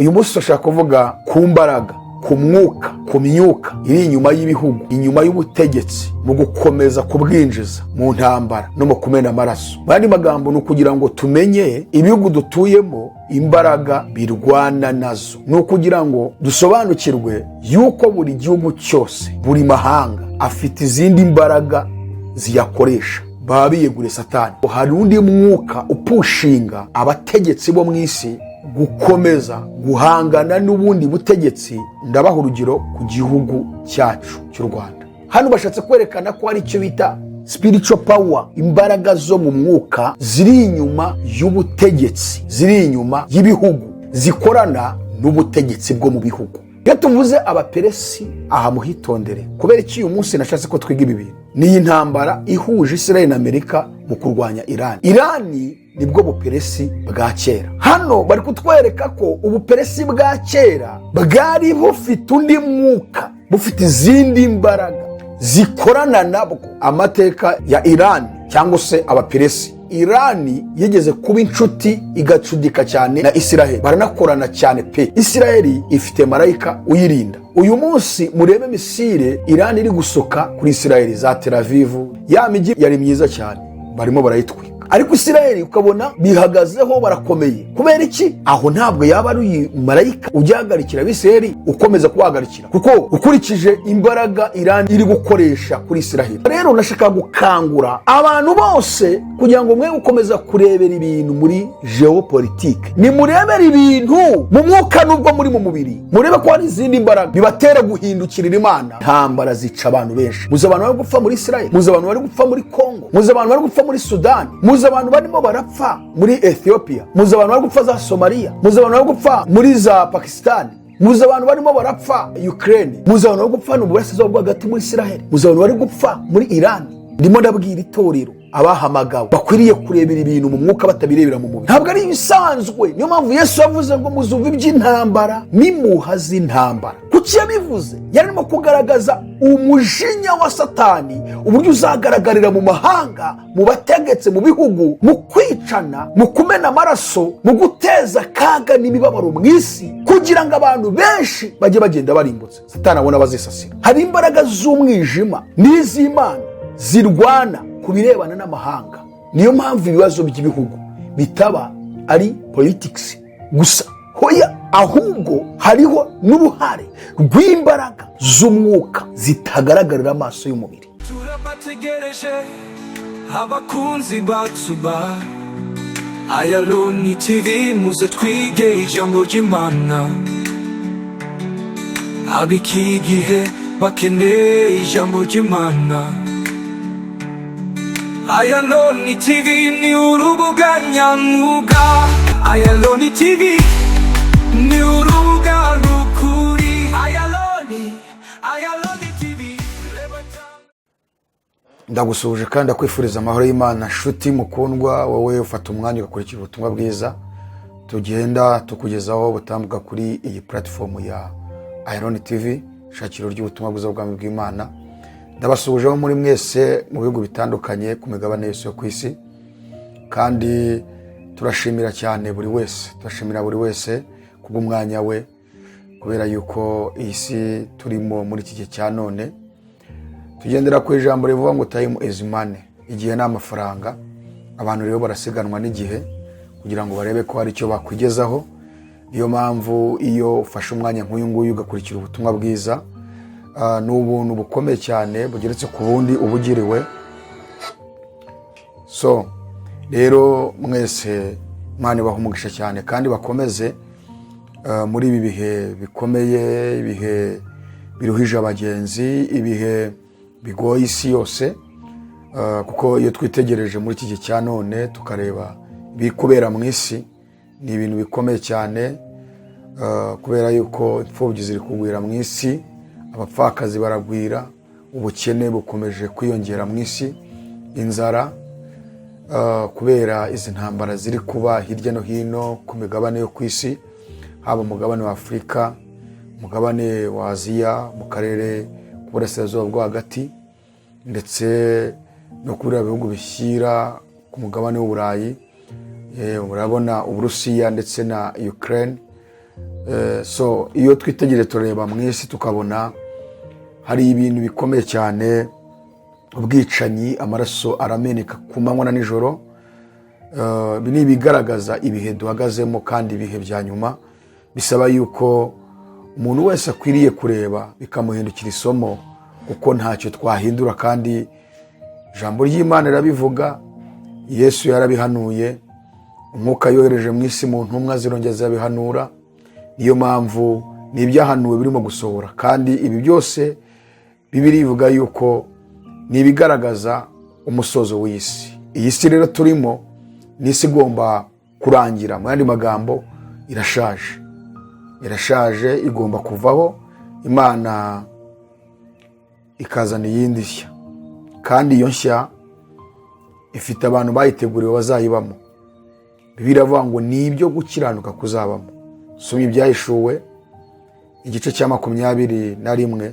uyu munsi turashaka kuvuga ku mbaraga, ku mwuka, ku myuka iri inyuma y'ibihugu, inyuma y'ubutegetsi mu gukomeza kubwinjiza mu ntambara no mu kumena amaraso. Mu yandi magambo ni ukugira ngo tumenye ibihugu dutuyemo imbaraga birwana nazo. Ni ukugira ngo dusobanukirwe yuko buri gihugu cyose, buri mahanga afite izindi mbaraga ziyakoresha. Baba biyeguriye Satani. Hari undi mwuka upushinga abategetsi bo mu isi gukomeza guhangana n'ubundi butegetsi. Ndabaha urugero ku gihugu cyacu cy'u Rwanda. Hano bashatse kwerekana ko hari icyo bita spiritual power, imbaraga zo mu mwuka ziri inyuma y'ubutegetsi, ziri inyuma y'ibihugu, zikorana n'ubutegetsi bwo mu bihugu. Iyo tuvuze abaperesi, aha muhitondere, kubera iki uyu munsi nashatse ko twiga ibi bintu. Ni intambara ihuje Israel na Amerika mu kurwanya Iran. Irani nibwo buperesi bwa kera. Hano bari kutwereka ko ubuperesi bwa kera bwari bufite undi mwuka, bufite izindi mbaraga zikorana nabwo. Amateka ya Irani cyangwa se abaperesi, Irani yigeze kuba inshuti igacudika cyane na Israel, baranakorana cyane pe. Israel ifite marayika uyirinda. Uyu munsi murebe misile Irani iri gusoka kuri Israel, za Tel Aviv, ya miji yari myiza cyane, barimo barayitwika. Ariko Israel ukabona bihagazeho barakomeye. Kubera iki? Aho ntabwo yaba ari marayika ujyagarikira Bisirayeli ukomeza kubagarikira, kuko ukurikije imbaraga Irani iri gukoresha kuri Israel. Rero nashaka gukangura abantu bose kugira ngo mwe gukomeza kurebera ibintu muri geopolitique, ni murebera ibintu mu mwuka nubwo muri mu mubiri. Murebe ko hari izindi mbaraga bibatera guhindukirira Imana. Ntambara zica abantu benshi. Muze abantu bari gupfa muri Israel, muze abantu bari gupfa muri Kongo, muze abantu bari gupfa muri Sudan, muze abantu barimo barapfa muri Ethiopia, muze abantu bari gupfa za Somalia, muze abantu bari gupfa muri za Pakistan, muze abantu barimo barapfa Ukraine, muze abantu bari gupfa mu burasirazuba bwo hagati muri Israel, muze abantu bari gupfa muri Iran. Ndimo ndabwira itorero abahamagawe bakwiriye kurebera ibintu mu mwuka batabirebera mu mubiri. Ntabwo ari ibisanzwe. Niyo mpamvu Yesu yavuze ngo muzumve iby'intambara nimuhaze intambara. Kuki yabivuze? Yarimo kugaragaza umujinya wa Satani, uburyo uzagaragarira mu mahanga, mu bategetse, mu bihugu, mu kwicana, mu kumena amaraso, mu guteza kaga n'imibabaro mu isi, kugira ngo abantu benshi bajye bagenda barimbutse, Satani abona bazisasira. Hari imbaraga z'umwijima n'iz'Imana zirwana ku birebana n'amahanga. Niyo mpamvu ibibazo by'ibihugu bitaba ari politics gusa, hoya, ahubwo hariho n'uruhare rw'imbaraga z'umwuka zitagaragarira amaso y'umubiri. Turabategereje abakunzi bacu ba Ayaloni TV, muze twige ijambo ry'Imana. Ab'iki gihe bakeneye ijambo ry'Imana. Ayaloni TV ni urubuga nyamwuga. Ayaloni TV ni urubuga rukuri. Ayaloni TV. Ndagusuhuje kandi ndakwifuriza amahoro y'Imana. Nshuti mukundwa, wowe ufata umwanya ugakurikira ubutumwa bwiza tugenda tukugezaho butambuka kuri iyi platform ya Ayaloni TV, shakiro ry'ubutumwa bwiza bw'Ubwami bw'Imana. Ndabasuhuje muri mwese mu bihugu bitandukanye ku migabane yose yo ku isi, kandi turashimira cyane buri wese, turashimira buri wese kubw'umwanya we, kubera yuko iyi si turimo muri iki gihe cya none tugendera ku ijambo rivuga ngo time is money, igihe n'amafaranga. Abantu rero barasiganwa n'igihe kugira ngo barebe ko hari icyo bakwigezaho. Niyo mpamvu iyo ufashe umwanya nk'uyu nguyu ugakurikira ubutumwa bwiza, n'ubuntu bukomeye cyane bugeretse ku bundi ubugiriwe. So rero mwese Imana ibahe umugisha cyane, kandi bakomeze muri ibi bihe bikomeye, ibihe biruhije abagenzi, ibihe bigoye isi yose, kuko iyo twitegereje muri iki gihe cya none tukareba ibikubera mu isi, ni ibintu bikomeye cyane, kubera yuko imfubyi ziri kugwira mu isi, abapfakazi baragwira, ubukene bukomeje kwiyongera mu isi, inzara, kubera izi ntambara ziri kuba hirya no hino ku migabane yo ku isi, haba umugabane wa Afurika, umugabane wa Aziya, mu karere k'uburasirazuba bwo hagati, ndetse no kuri bihugu bishyira ku mugabane w'Uburayi. Urabona Uburusiya ndetse na Ukraine So iyo twitegereje tureba mu isi tukabona hari ibintu bikomeye cyane, ubwicanyi, amaraso arameneka ku manywa na nijoro. Ni ibigaragaza ibihe duhagazemo kandi ibihe bya nyuma bisaba yuko umuntu wese akwiriye kureba bikamuhindukira isomo, kuko ntacyo twahindura kandi ijambo ry'Imana rirabivuga. Yesu yarabihanuye, umwuka yohereje mu isi mu ntumwa zirongera zirabihanura. Niyo mpamvu n'ibyahanuwe birimo gusohora, kandi ibi byose Bibiliya ivuga yuko ni ibigaragaza umusozo w'isi. Iyi si rero turimo ni isi igomba kurangira. Mu yandi magambo, irashaje, igomba kuvaho, Imana ikazana iyindi nshya, kandi iyo nshya ifite abantu bayiteguriwe bazayibamo. Bibiliya iravuga ngo ni ibyo gukiranuka kuzabamo. Soma Ibyahishuwe igice cya 21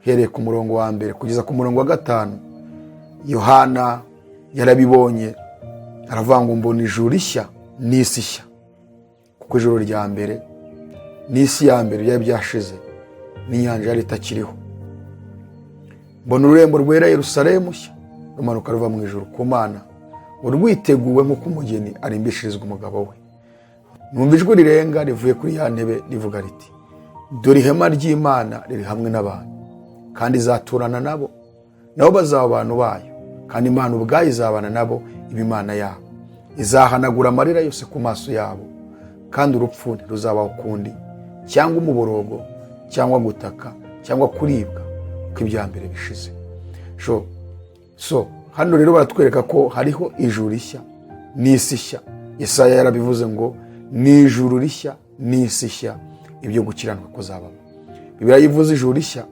hereye ku murongo wa 1 kugeza ku murongo wa 5. Yohana yarabibonye, aravuga ngo mbona ijuru rishya n'isi nshya, kuko ijuru rya mbere n'isi ya mbere byari byashize, n'inyanja yari itakiriho. Mbona ururembo rwera Yerusalemu nshya rumanuka ruva mu ijuru ku Mana, rwiteguwe nk'uko umugeni arimbishirizwa umugabo we. Numva ijwi rirenga rivuye kuri ya ntebe rivuga riti, dore ihema ry'Imana riri hamwe n'abantu, kandi izaturana nabo bazaba abantu bayo, kandi Imana ubwayo izabana nabo, iba Imana yabo. Izahanagura amarira yose ku maso yabo, kandi urupfu ntiruzabaho ukundi, cyangwa umuborogo, cyangwa gutaka, cyangwa kuribwa, kuko ibya mbere bishize. So hano rero baratwereka ko hariho ijuru rishya n'isi nshya. Yesaya yarabivuze ngo ni ijuru rishya n'isi nshya, ibyo gukiranuka kuzabamo. Bibiliya yivuze ijuru rishya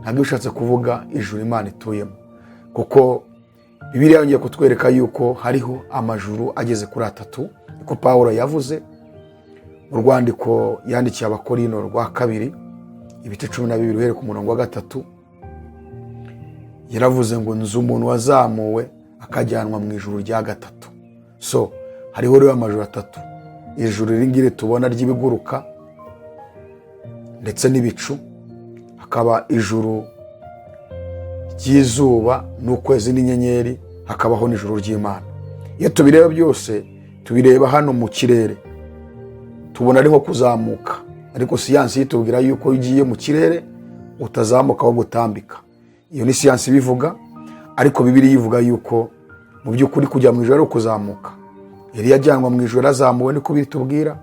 ntabwo bishatse kuvuga ijuru Imana ituyemo, kuko Bibiliya yongeye kutwereka yuko hariho amajuru ageze kuri 3, niko Pawulo yavuze mu rwandiko yandikiye Abakorino rwa 2 ibice 12 uhereye ku murongo wa 3. Yaravuze ngo nzi umuntu wazamuwe akajyanwa mu ijuru rya 3. So hariho rero amajuru 3. Ijuru ringire tubona ry'ibiguruka ndetse n'ibicu, hakaba ijuru ry'izuba n'ukwezi n'inyenyeri, hakabaho n'ijuru ry'Imana. Iyo tubireba byose, tubireba hano mu kirere, tubona ariho kuzamuka, ariko siyansi yitubwira yuko ugiye mu kirere utazamuka aho gutambika. Iyo ni siyansi bivuga, ariko Bibiliya ivuga yuko mu by'ukuri kujya mu ijuru ari kuzamuka. Eliya ajyanwa mu ijuru yarazamuwe, niko bitubwira.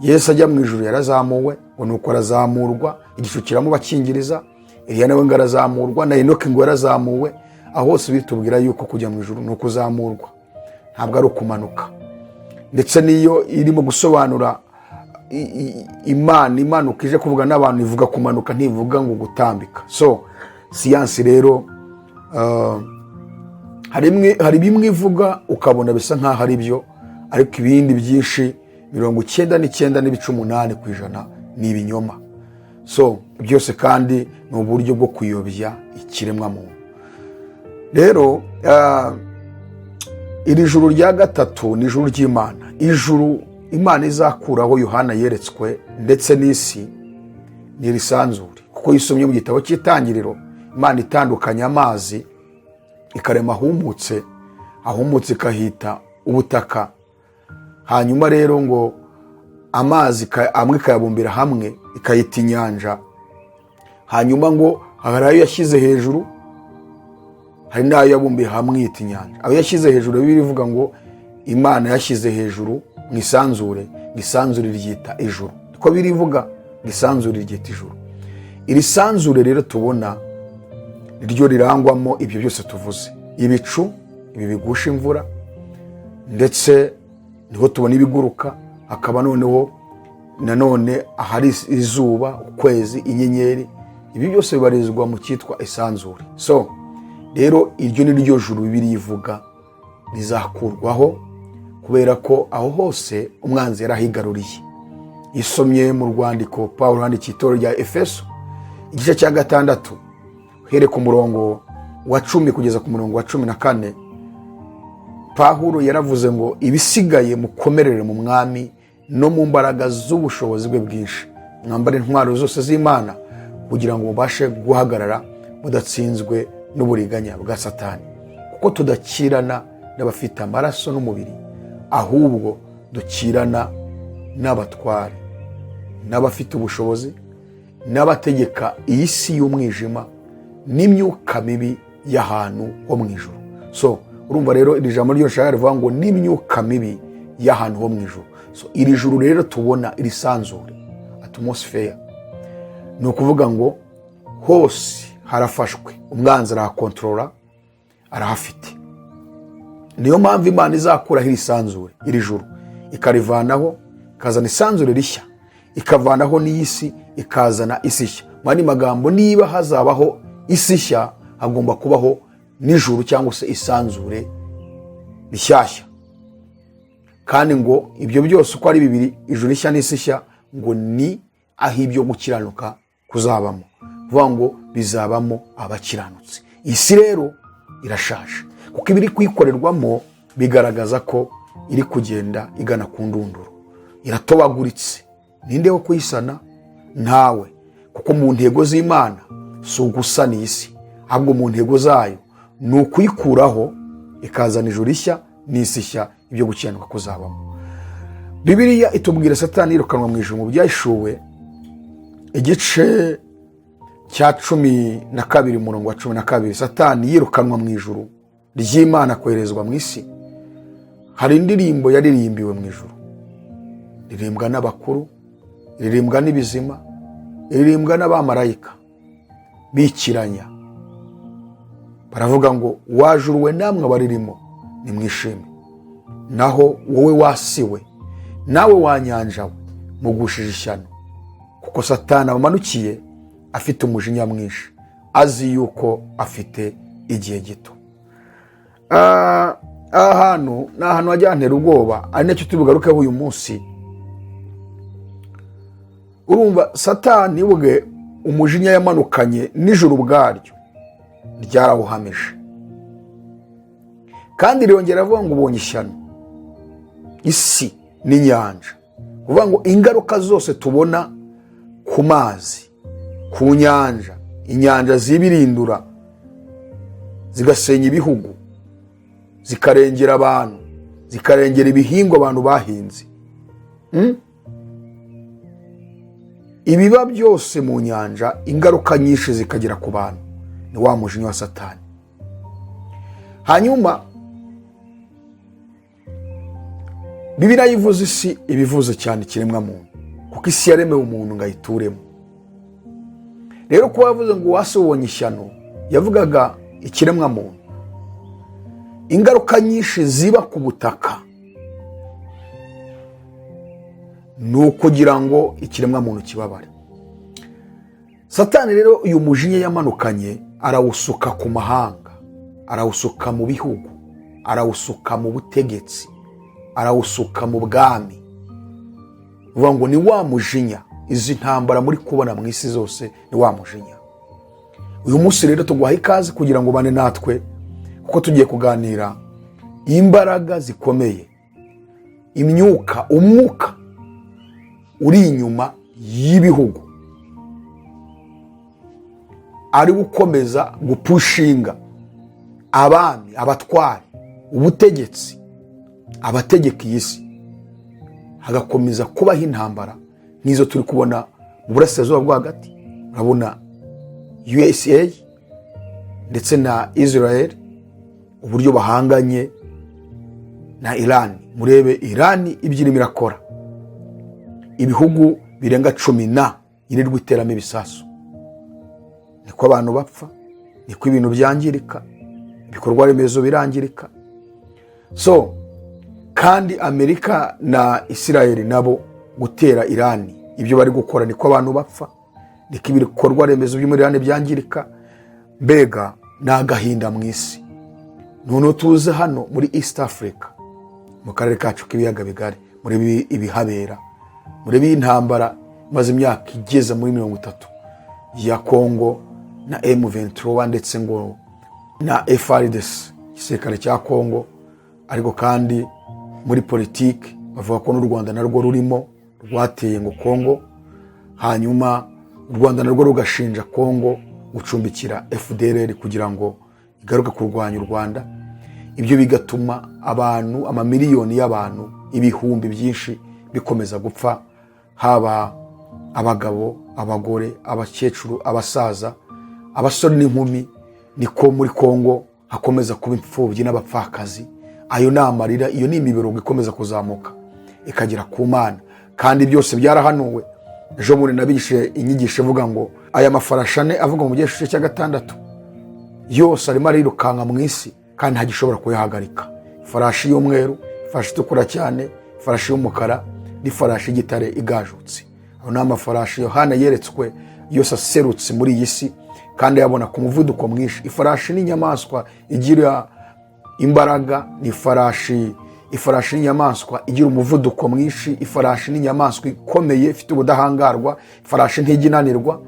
Yesu ajya mu ijuru yarazamuwe, ngo nuko arazamurwa, igicu kiramubakingiriza. Eliya nawe ngo arazamurwa, na Enoki ngo yarazamuwe. Aho hose bitubwira yuko kujya mu ijuru ni ukuzamurwa, ntabwo ari ukumanuka. Ndetse niyo irimo gusobanura Imana imanuka ije kuvuga n'abantu, ivuga kumanuka, ntivuga ngo gutambika. So siyansi rero hari bimwe ivuga ukabona bisa nkaho ari byo, ariko ibindi byinshi 99.8% ni ibinyoma. So byose kandi ni uburyo bwo kuyobya ikiremwa muntu. Rero iri juru rya 3 ni ijuru ry'Imana. Ijuru Imana izakuraho Yohana yeretswe ndetse n'isi ni risanzure, kuko yisomye mu gitabo cy'Itangiriro, Imana itandukanya amazi ikarema ahumutse ikahita ubutaka. Hanyuma rero ngo amazi amwe ikayabumbira hamwe ikayita inyanja. Hanyuma ngo hari ayo yashyize hejuru, hari n'ayo yabumbiye hamwe yita inyanja. Ayo yashyize hejuru Bibiliya ivuga ngo Imana yashyize hejuru mu isanzure, isanzure ryita ijuru. Niko Bibiliya ivuga, isanzure ryita ijuru. Iri sanzure rero tubona niryo rirangwamo ibyo byose tuvuze, ibicu, ibi bigusha imvura, ndetse niho tubona ibiguruka. Hakaba noneho nanone ahari izuba, ukwezi, inyenyeri. Ibi byose bibarizwa mu cyitwa isanzure. So rero iryo ni ryo juru Bibiliya ivuga rizakurwaho, kubera ko aho hose umwanzi yarahigaruriye. Isomye mu rwandiko Pawulo yandikiye itorero rya Efeso igice cya 6 uhereye ku murongo wa 10 kugeza ku murongo wa 14, Pawulo yaravuze ngo ibisigaye mukomerere mu mwami no mu mbaraga z'ubushobozi bwe bwinshi. Mwambare intwaro zose z'Imana kugira ngo mubashe guhagarara mudatsinzwe n'uburiganya bwa Satani, kuko tudakirana n'abafite amaraso n'umubiri, ahubwo dukirana n'abatware, n'abafite ubushobozi, n'abategeka iyi si y'umwijima n'imyuka mibi y'ahantu ho mu ijuru. So urumva rero iri jambo ryo nshaka rivuga ngo n'imyuka mibi y'ahantu ho mu ijuru. So iri juru rero tubona, iri sanzure, atmosphere, ni ukuvuga ngo hose harafashwe, umwanzi arahakontorora, arahafite. Niyo mpamvu Imana izakuraho iri sanzure, iri juru, ikarivanaho, ikazana isanzure rishya, ikavanaho n'iy'isi, ikazana isi nshya. Mu yandi magambo, niba hazabaho isi nshya, hagomba kubaho n'ijuru cyangwa se isanzure rishyashya. Kandi ngo ibyo byose uko ari bibiri, ijuru rishya n'isi nshya, ngo ni aho ibyo gukiranuka kuzabamo, kuvuga ngo bizabamo abakiranutsi. Isi rero irashaje, kuko ibiri kuyikorerwamo bigaragaza ko iri kugenda igana ku ndunduro, iratobaguritse. Ninde wo kuyisana? Ntawe, kuko mu ntego z'Imana si ugusana isi, ahubwo mu ntego zayo ni ukuyikuraho, ikazana ijuru rishya n'isi nshya, ibyo gukiranuka kuzabamo. Bibiliya itubwira Satani yirukanwa mu ijuru mu Byahishuwe igice cya 12 umurongo wa 12. Satani yirukanwa mu ijuru ry'Imana koherezwa mu isi. Hari indirimbo yaririmbiwe mu ijuru, iririmbwa n'abakuru, iririmbwa n'ibizima, iririmbwa n'abamarayika bikiranya, baravuga ngo wajuruwe namwe abaririmo nimwishime, naho wowe wasiwe, nawe wanyanjawe mugushije ishyano, kuko Satani amanukiye afite umujinya mwinshi, azi yuko afite igihe gito. Ahantu ni ahantu hajyantera ubwoba, ari nacyo tubigarukeho uyu munsi. Urumva Satani ubwe umujinya yamanukanye n'ijuru ubwaryo ryarawuhamije, kandi riyongera avuga ngo ubonye ishyano isi n'inyanja. Kuvuga ngo ingaruka zose tubona ku mazi, ku nyanja, inyanja zibirindura zigasenya ibihugu, zikarengera abantu, zikarengera ibihingwa abantu bahinze, ibiba byose mu nyanja, ingaruka nyinshi zikagera ku bantu. Ni wa mujinya wa Satani. Hanyuma Bibiliya yivuze isi, ibivuze cyane ikiremwa muntu, kuko isi yaremewe umuntu ngo ayituremo. Rero kuba yavuze ngo wase ubonye ishyano, yavugaga ikiremwa muntu. Ingaruka nyinshi ziba ku butaka ni ukugira ngo ikiremwa muntu kibabare. Satani rero uyu mujinya yamanukanye arawusuka ku mahanga, arawusuka mu bihugu, arawusuka mu butegetsi, arawusuka mu bwami. Uvuga ngo ni wa mujinya, izi ntambara muri kubona mu isi zose ni wa mujinya. Uyu munsi rero tuguha ikaze kugira ngo bane natwe, kuko tugiye kuganira imbaraga zikomeye, imyuka, umwuka uri inyuma y'ibihugu, ari gukomeza gupushinga abami, abatware, ubutegetsi, abategeka iyi si, hagakomeza kubaho intambara nk'izo turi kubona mu burasirazuba bwo hagati. Urabona USA ndetse na Israel uburyo bahanganye na Iran. Murebe Iran ibyo irimo irakora, ibihugu birenga 10 yirirwa iteramo ibisasu. Niko abantu bapfa, niko ibintu byangirika, ibikorwa remezo birangirika. So kandi Amerika na Israel nabo gutera Iran, ibyo bari gukora niko abantu bapfa, niko ibikorwa remezo byo muri Iran byangirika. Mbega nagahinda mu isi. None tuze hano muri East Africa, mu karere kacu k'ibiyaga bigari, muri ibihabera, muri intambara maze imyaka igeze muri 30 ya Congo na M23 ndetse ngo na FARDC, igisirikare cya Congo, ariko kandi muri politiki bavuga ko n'u Rwanda narwo rurimo rwateye ngo Kongo, hanyuma u Rwanda narwo rugashinja Kongo gucumbikira FDLR kugira ngo igaruke kurwanya u Rwanda. Ibyo bigatuma abantu, amamiliyoni y'abantu, ibihumbi byinshi bikomeza gupfa, haba abagabo, abagore, abakecuru, abasaza, abasore n'inkumi. Niko muri Kongo hakomeza kuba imfubyi n'abapfakazi. Ayo ni amarira, iyo ni imiberongo ikomeza kuzamuka ikagera ku Mana, kandi byose byarahanuwe. Ejo bundi nabishe inyigisho ivuga ngo aya mafarashi ane avuga mu gice cya 6 yose arimo arirukanka mu isi kandi ntagishobora kuyahagarika. Ifarashi y'umweru, ifarashi itukura cyane, ifarashi y'umukara n'ifarashi y'igitare igajutse. Aho ni amafarashi Yohana yeretswe yose aserutse muri iyi si, kandi yabona ku muvuduko mwinshi. Ifarashi ni inyamaswa igira imbaraga, ni ifarashi n'inyamaswa igira umuvuduko mwinshi. Ifarashi n'inyamaswa ikomeye ifite ubudahangarwa. Ifarashi ntiginanirwa,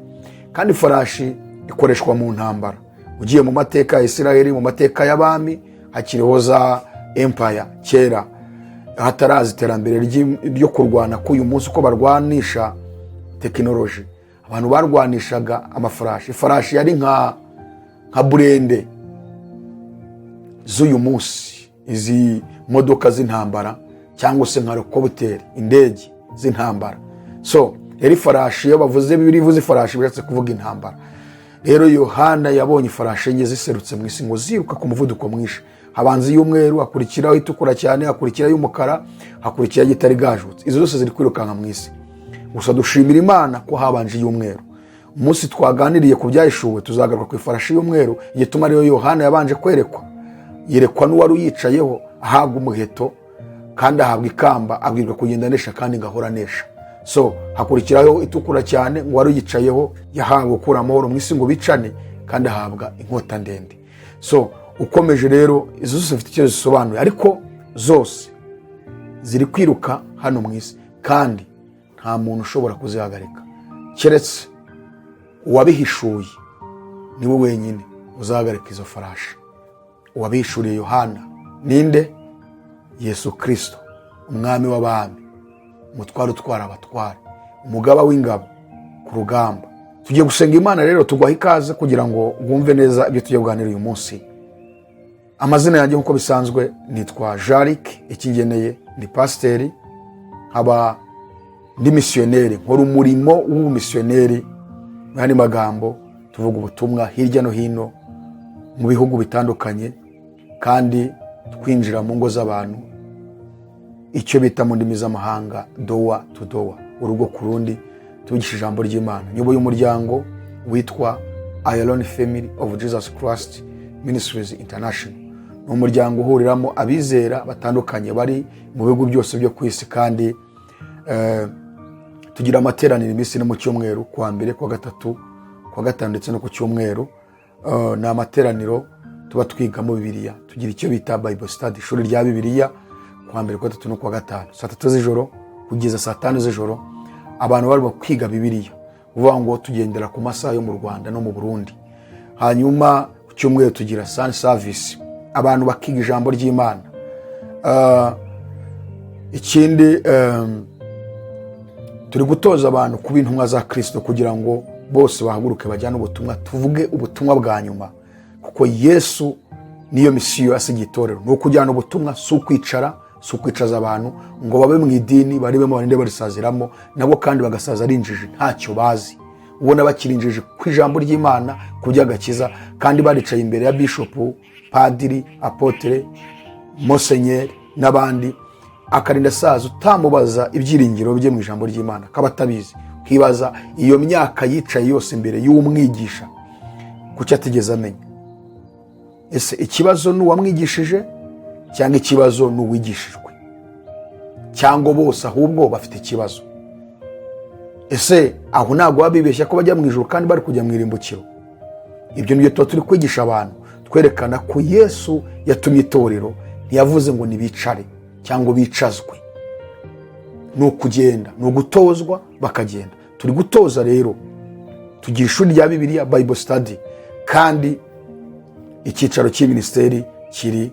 kandi ifarashi ikoreshwa mu ntambara. Ugiye mu mateka ya Isiraheli, mu mateka y'abami, hakiriho za empire kera hataraza iterambere ryo kurwana k'uyu munsi uko barwanisha tekinoloji. Abantu barwanishaga amafarashi. Ifarashi yari nka burende z'uyu munsi, izi modoka z'intambara, cyangwa se nka helicopter, indege z'intambara. So yari ifarashi, iyo bavuze Bibiliya ivuze ifarashi biretse kuvuga intambara. Rero Yohana yabonye ifarashi enye ziserutse mu isi ngo ziruka ku muvuduko mwinshi. Habanza y'umweru, hakurikiraho itukura cyane, hakurikiraho y'umukara, hakurikiraho igitare gajutse. Izo zose ziri kwirukanka mu isi. Gusa dushimira Imana ko habanje y'umweru. Umunsi twaganiriye ku byahishuwe tuzagaruka ku ifarashi y'umweru, igituma ariyo Yohana yabanje kwerekwa. Yerekwa n'uwari uyicayeho, ahabwa umuheto kandi ahabwa ikamba, abwirwa kugenda anesha kandi ngahora anesha. So hakurikiraho itukura cyane, ngo wari uyicayeho yahawe gukura amahoro mu isi ngo bicane, kandi ahabwa inkota ndende. So ukomeje rero, izo zose zifite icyo zisobanuye, ariko zose ziri kwiruka hano mu isi, kandi nta muntu ushobora kuzihagarika keretse uwabihishuye. Niwe wenyine uzahagarika izo farashi. Uwabihishuriye Yohana ninde? Yesu Kristo, umwami w'abami, umutware utwara abatware, umugaba w'ingabo ku rugamba. Tugiye gusenga Imana rero, tugwaha ikaze kugira ngo wumve neza ibyo tugiye kuganira uyu munsi. Amazina yanjye nk'uko bisanzwe nitwa Jarick, ikingeneye ni pasiteri, nkaba ndi misiyoneri, nkora umurimo w'ubumisiyoneri. Mu yandi magambo, tuvuga ubutumwa hirya no hino mu bihugu bitandukanye, kandi twinjira mu ngo z'abantu, icyo bita mu ndimi z'amahanga door to door, urugo ku rundi, tubigisha ijambo ry'Imana. Nyoboye umuryango witwa Iron Family of Jesus Christ Ministries International. Ni umuryango uhuriramo abizera batandukanye bari mu bihugu byose byo ku isi, kandi tugira amateraniro iminsi no mu cyumweru, kuwa mbere, kuwa gatatu, kuwa gatanu ndetse no ku cyumweru. Ni amateraniro tuba twigamo Bibiliya. Tugira icyo bita Bible Study, ishuri rya Bibiliya, kuwa mbere, kuwa gatatu no kuwa gatanu, saa 3 z'ijoro kugeza saa 5 z'ijoro. Abantu barimo kwiga Bibiliya, uvuga ngo tugendera ku masaha yo mu Rwanda no mu Burundi. Hanyuma ku cyumweru tugira Sunday service, abantu bakiga ijambo ry'Imana. Ikindi turi gutoza abantu kuba intumwa za Kristo kugira ngo bose bahaguruke bajyane ubutumwa, tuvuge ubutumwa bwa nyuma, kuko Yesu niyo misiyo asigiye itorero. Ni ukujyana ubutumwa, si ukwicara, si ukwicaza abantu ngo babe mu idini baribemo barinde barisaziramo, nabo kandi bagasaza ari injiji, ntacyo bazi. Ubona bakiri injiji ku ijambo ry'Imana, ku by'agakiza, kandi baricaye imbere ya bishopu, padiri, apotre, monsenyeri n'abandi, akarinda saza utamubaza ibyiringiro bye mu ijambo ry'Imana, kaba atabizi. Kibaza iyo myaka yicaye yose imbere y'umwigisha, kuki atigeze amenya? Ese ikibazo ni uwamwigishije cyangwa ikibazo ni uwigishijwe, cyangwa bose ahubwo bafite ikibazo? Ese aho ntabwo babibeshya ko bajya mu ijuru kandi bari kujya mu irimbukiro? Ibyo nibyo tuba turi kwigisha abantu, twerekana ko Yesu yatumye itorero, ntiyavuze ngo nibicare cyangwa bicazwe. Ni ukugenda, ni ugutozwa bakagenda. Turi gutoza rero, tugira ishuri rya Bibiliya, Bible Study, kandi icyicaro cy'iministeri kiri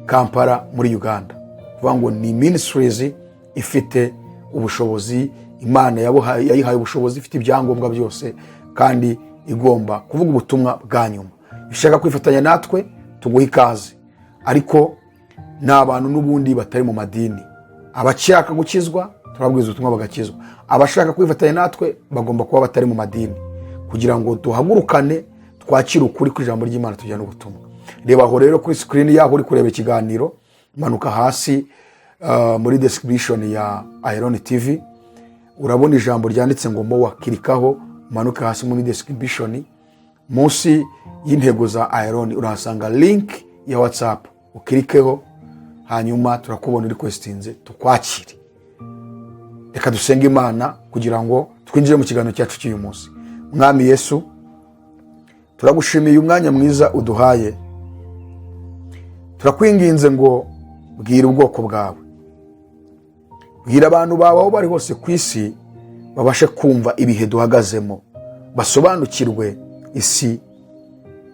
Kampala muri Uganda. Kuvuga ngo ni Ministries ifite ubushobozi, Imana yayihaye ubushobozi, ifite ibyangombwa byose, kandi igomba kuvuga ubutumwa bwa nyuma. Ishaka kwifatanya natwe, tuguha ikaze. Ariko ni abantu n'ubundi batari mu madini. Abashaka gukizwa turababwiza ubutumwa bagakizwa. Abashaka kwifatanya natwe bagomba kuba batari mu madini, kugira ngo duhagurukane twakire ukuri kw'ijambo ry'Imana tujyana ubutumwa. Reba aho rero kuri screen yaho uri kureba ikiganiro, manuka hasi muri description ya Iron TV urabona ijambo ryanditse ngo MOA, kirikaho manuka hasi muri description. Munsi y'intego za Iron urahasanga link ya WhatsApp, ukirikeho hanyuma turakubona requestinze tukwakire. Reka dusenge Imana kugira ngo twinjire mu kiganiro cyacu cy'uyu munsi. Mwami Yesu, turagushimiye umwanya mwiza uduhaye. Turakwinginze ngo bwira ubwoko bwawe, bwira abantu bawe aho bari hose ku isi, babashe kumva ibihe duhagazemo, basobanukirwe isi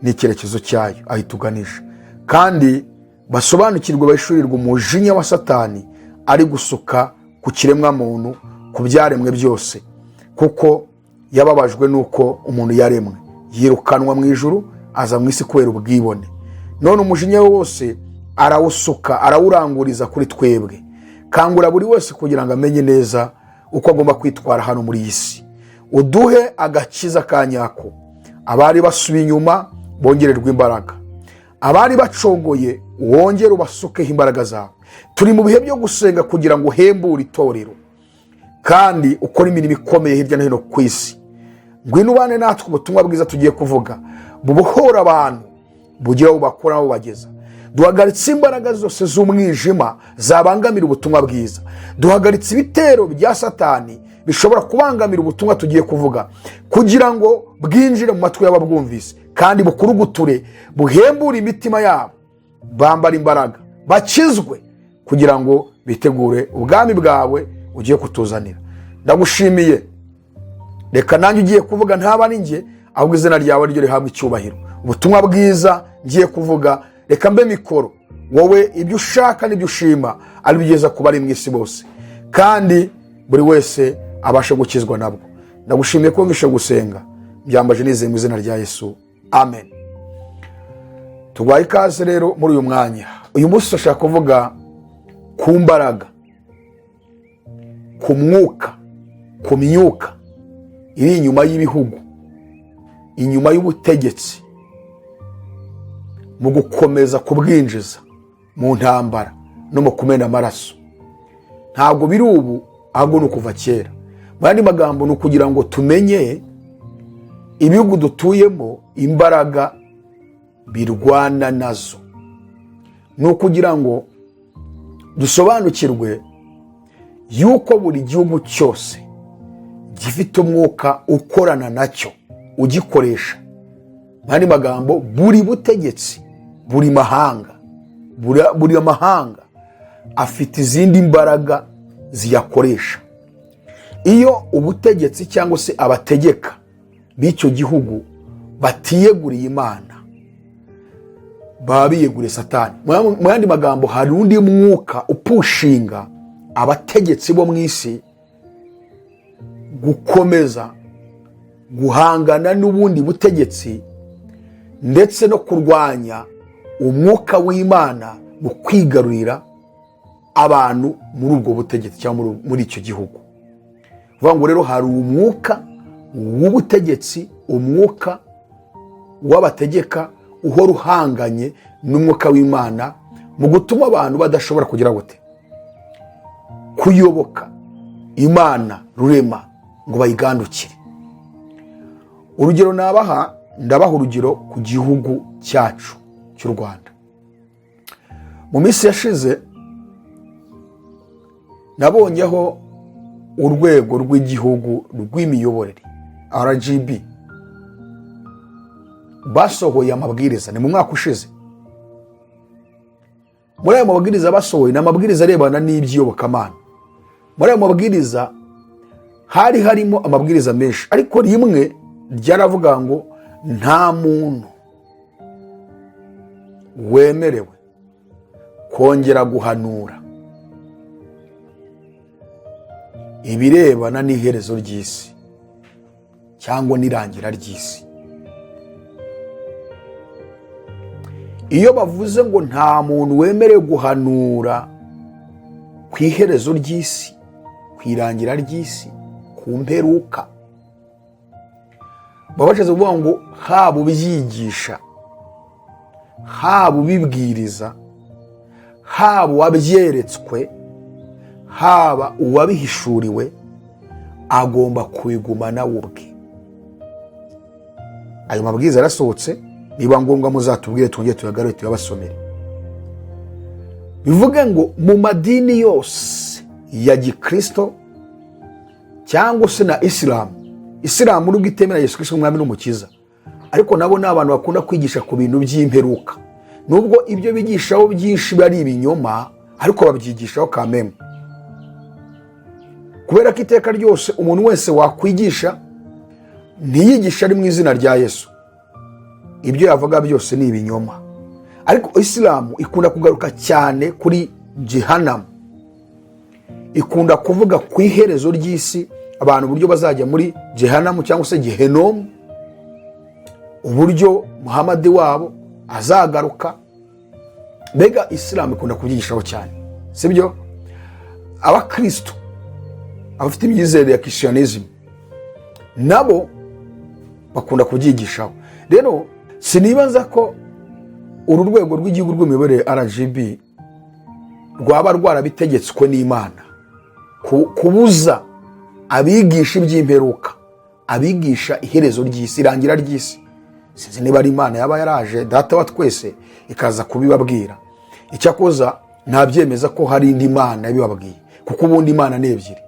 n'icyerekezo cyayo aho ituganisha, kandi basobanukirwe bahishurirwe umujinya wa Satani ari gusuka ku kiremwa muntu, ku byaremwe byose, kuko yababajwe nuko umuntu yaremwe, yirukanwa mu ijuru aza mu isi kubera ubwibone. None umujinya wose arawusuka, arawuranguriza kuri twebwe. Kangura buri wese kugira ngo amenye neza uko agomba kwitwara hano muri iyi si. Uduhe agakiza kanyako. Abari basubiye inyuma bongererwa imbaraga, abari bacogoye wongere ubasukeho imbaraga zawe. Turi mu bihe byo gusenga kugira ngo uhembure itorero, kandi ukora imirimo ikomeye hirya no hino ku isi. Ngwino ubane natwe ubutumwa bwiza tugiye kuvuga bubohora abantu, bugira ubakora nabo bageza. Duhagaritse imbaraga zose z'umwijima zabangamira ubutumwa bwiza. Duhagaritse ibitero bya Satani bishobora kubangamira ubutumwa tugiye kuvuga, kugira ngo bwinjire mu matwi y'ababwumvise, kandi bukuruguture, buhembure imitima yabo, bambara imbaraga, bakizwe, kugira ngo bitegure ubwami bwawe ugiye kutuzanira. Ndagushimiye. Reka nanjye ugiye kuvuga ntaba ari njye, ahubwo izina ryawe ryo rihabwa icyubahiro. Ubutumwa bwiza ngiye kuvuga, reka mbe mikoro, wowe ibyo ushaka n'ibyo ushima ari bigeza ku bari mu isi bose, kandi buri wese abashe gukizwa nabwo. Ndagushimiye ko ngishe gusenga, byambaje nizeye mu izina rya Yesu, amen. Tugwaye ikaze rero muri uyu mwanya. Uyu munsi turashaka kuvuga ku mbaraga, ku mwuka, ku myuka iri inyuma y'ibihugu, inyuma y'ubutegetsi, mu gukomeza kubwinjiza mu ntambara no mu kumena amaraso. Ntabwo biri ubu, ahubwo ni kuva kera. Mu yandi magambo ni ukugira ngo tumenye ibihugu dutuyemo imbaraga birwana nazo. Ni ukugira ngo dusobanukirwe yuko buri gihugu cyose gifite umwuka ukorana nacyo, ugikoresha. Mu yandi magambo, buri butegetsi, buri mahanga afite izindi mbaraga ziyakoresha. Iyo ubutegetsi cyangwa se abategeka b'icyo gihugu batiyeguriye Imana, baba biyeguriye Satani. Mu yandi magambo, hari undi mwuka upushinga abategetsi bo mu isi gukomeza guhangana n'ubundi butegetsi, ndetse no kurwanya umwuka w'Imana mu kwigarurira abantu muri ubwo butegetsi cyangwa muri icyo gihugu. Vuga ngo rero hari umwuka w'ubutegetsi, umwuka w'abategeka uhora uhanganye n'umwuka w'Imana mu gutuma abantu badashobora kugira gute, kuyoboka Imana rurema ngo bayigandukire. Urugero ndabaha urugero ku gihugu cyacu cy'u Rwanda. Mu minsi yashize nabonyeho urwego rw'igihugu rw'imiyoborere RGB basohoye amabwiriza, ni mu mwaka ushize. Muri ayo mabwiriza basohoye ni amabwiriza arebana n'iby'iyobokamana. Muri ayo mabwiriza hari harimo amabwiriza menshi, ariko rimwe ryaravuga ngo nta muntu wemerewe kongera guhanura ibirebana n'iherezo ry'isi cyangwa n'irangira ry'isi. Iyo bavuze ngo nta muntu wemerewe guhanura ku iherezo ry'isi, ku irangira ry'isi, ku mperuka, baba bashatse kuvuga ngo haba ubyigisha, haba ubibwiriza, haba uwabyeretswe, haba uwabihishuriwe, agomba kubigumana we ubwe. Ayo mabwiriza arasohotse, niba ngombwa muzatubwire twongere tuyagarure tuyabasomere. Bivuge ngo mu madini yose ya Gikristo cyangwa se na Isilamu nubwo itemera Yesu Kristo umwami n'umukiza, ariko nabo ni abantu bakunda kwigisha ku bintu by'imperuka. Nubwo ibyo bigishaho byinshi bari ibinyoma, ariko babyigishaho kameme. Kubera ko iteka ryose umuntu wese wakwigisha ntiyigisha ari mu izina rya Yesu, ibyo yavuga byose ni ibinyoma. Ariko Isilamu ikunda kugaruka cyane kuri Jehanamu, ikunda kuvuga ku iherezo ry'isi, abantu uburyo bazajya muri Jehanamu cyangwa se Gehenomu, uburyo Muhamadi wabo azagaruka. Mbega Isilamu ikunda kubyigishaho cyane, sibyo? Abakristo, abafite imyizerere ya Christianism, nabo bakunda kubyigishaho. Rero sinibaza ko uru rwego rw'igihugu rw'imiyoborere RGB rwaba rwarabitegetswe n'Imana kubuza abigisha iby'imperuka, abigisha iherezo ry'isi, irangira ry'isi. Sinzi niba ari Imana yaba yaraje data wa twese ikaza kubibabwira. Icyakoza ntabyemeza ko hari indi Mana yabibabwiye, kuko ubundi Imana ni ebyiri.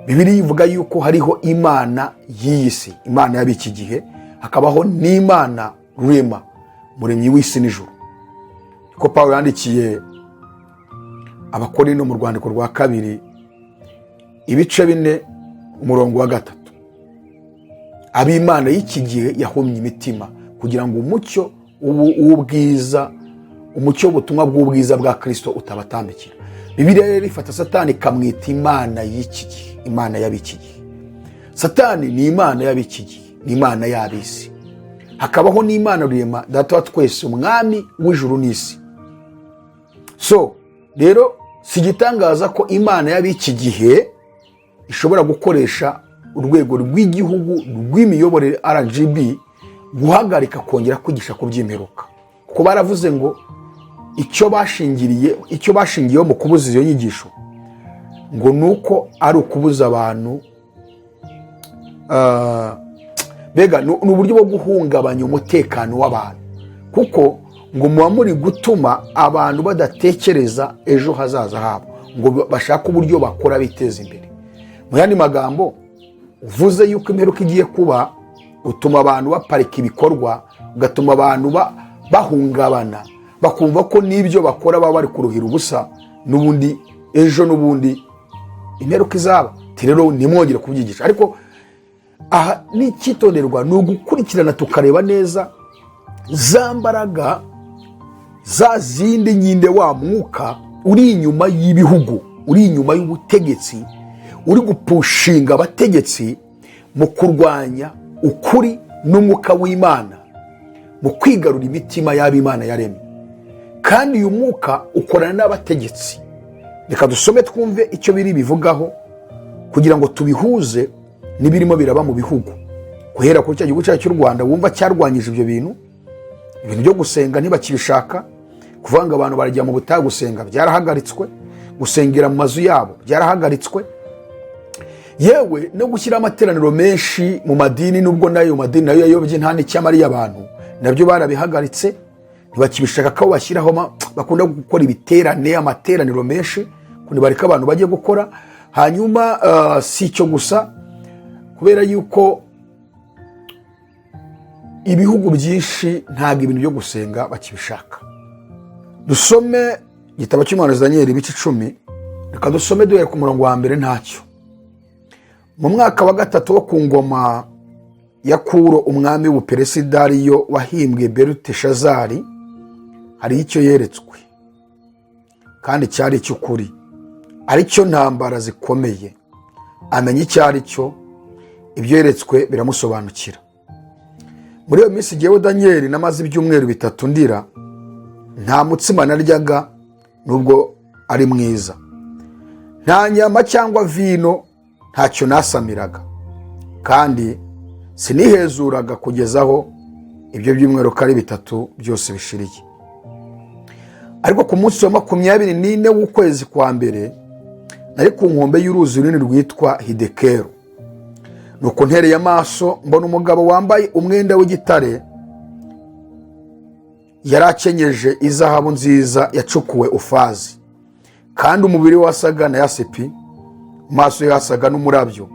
Bibiliya ivuga yuko hariho Imana y'iyi si, Imana y'abiki gihe, hakabaho n'Imana rurema, muremyi w'isi n'ijuru. Ko Pawulo yandikiye Abakorinto mu rwandiko rwa 2 ibice 4 umurongo wa 3, ab'Imana y'iki gihe yahomye imitima kugira ngo umucyo w'ubwiza, umucyo w'ubutumwa bw'ubwiza bwa Kristo utabatambikira. Bibiliya rero ifata Satani ikamwita Imana y'iki gihe, Imana y'abiki gihe. Satani ni Imana y'abiki gihe, ni Imana y'abisi. Hakabaho n'Imana rurema, data wa twese, umwami w'ijuru n'isi. So rero sigitangaza ko Imana y'abiki gihe ishobora gukoresha urwego rw'igihugu rw'imiyoborere RGB guhagarika kongera kwigisha ku by'imperuka, kuko baravuze ngo icyo bashingiyeho mu kubuza iyo nyigisho ngo nuko ari ukubuza abantu, bega ni uburyo bwo guhungabanya umutekano w'abantu, kuko ngo muba muri gutuma abantu badatekereza ejo hazaza habo, ngo bashaka uburyo bakora biteza imbere. Mu yandi magambo, uvuze yuko imperuka igiye kuba, utuma abantu baparika ibikorwa, ugatuma abantu bahungabana, bakumva ko n'ibyo bakora baba bari kuruhira ubusa, n'ubundi ejo n'ubundi imperuka izaba. Rero nimwongere kubyigisha. Ariko aha n'icyitonderwa ni ugukurikirana tukareba neza za mbaraga, za zindi nyinde wa mwuka uri inyuma y'ibihugu, uri inyuma y'ubutegetsi, uri gupushinga abategetsi mu kurwanya ukuri n'umwuka w'Imana, mu kwigarura imitima y'ab'Imana yaremye. Kandi uyu mwuka ukorana n'abategetsi. Reka dusome twumve icyo biri bivugaho kugira ngo tubihuze n'ibirimo biraba mu bihugu. Guhera kuri cya gihugu cyacu cy'u Rwanda wumva cyarwanyije ibyo bintu byo gusenga ntibakibishaka, kuvanga abantu barajya mu butayu gusenga byarahagaritswe, gusengera mu mazu yabo byarahagaritswe, yewe no gushyira amateraniro menshi mu madini, nubwo nayo madini nayo yayobye nta n'icyamariye abantu, nabyo barabihagaritse. Ntibakibishaka ko bashyiraho, bakunda gukora ibiterane, amateraniro menshi, kundi bareka abantu bagiye gukora. Hanyuma si icyo gusa, kubera yuko ibihugu byinshi ntabwo ibintu byo gusenga bakibishaka. Dusome igitabo cy'umuhanuzi Daniel ibice 10, reka dusome duhere ku murongo wa 1. Ntacyo. Mu mwaka wa 3 wo ku ngoma ya Kuro umwami w'Ubuperesi Dariyo wahimbwe Beluteshazari, hari icyo yeretswe kandi cyari cy'ukuri, ari cyo ntambara zikomeye amenya icyo ari cyo, ibyo yeretswe biramusobanukira. Muri iyo minsi jyewe Daniel namaze ibyumweru 3 ndira, nta mutsima naryaga nubwo ari mwiza, nta nyama cyangwa vino, ntacyo nasamiraga, kandi sinihezuraga kugezaho ibyo byumweru kari 3 byose bishiriye. Ariko ku munsi wa 24 w'ukwezi kwa mbere, nari ku nkombe y'uruzi runini rwitwa Hidekeru. Nuko ntereye amaso mbona umugabo wambaye umwenda w'igitare, yarakenyeje izahabu nziza yacukuwe Ufazi, kandi umubiri we wasaga na yasipi, amaso ye yasaga n'umurabyo,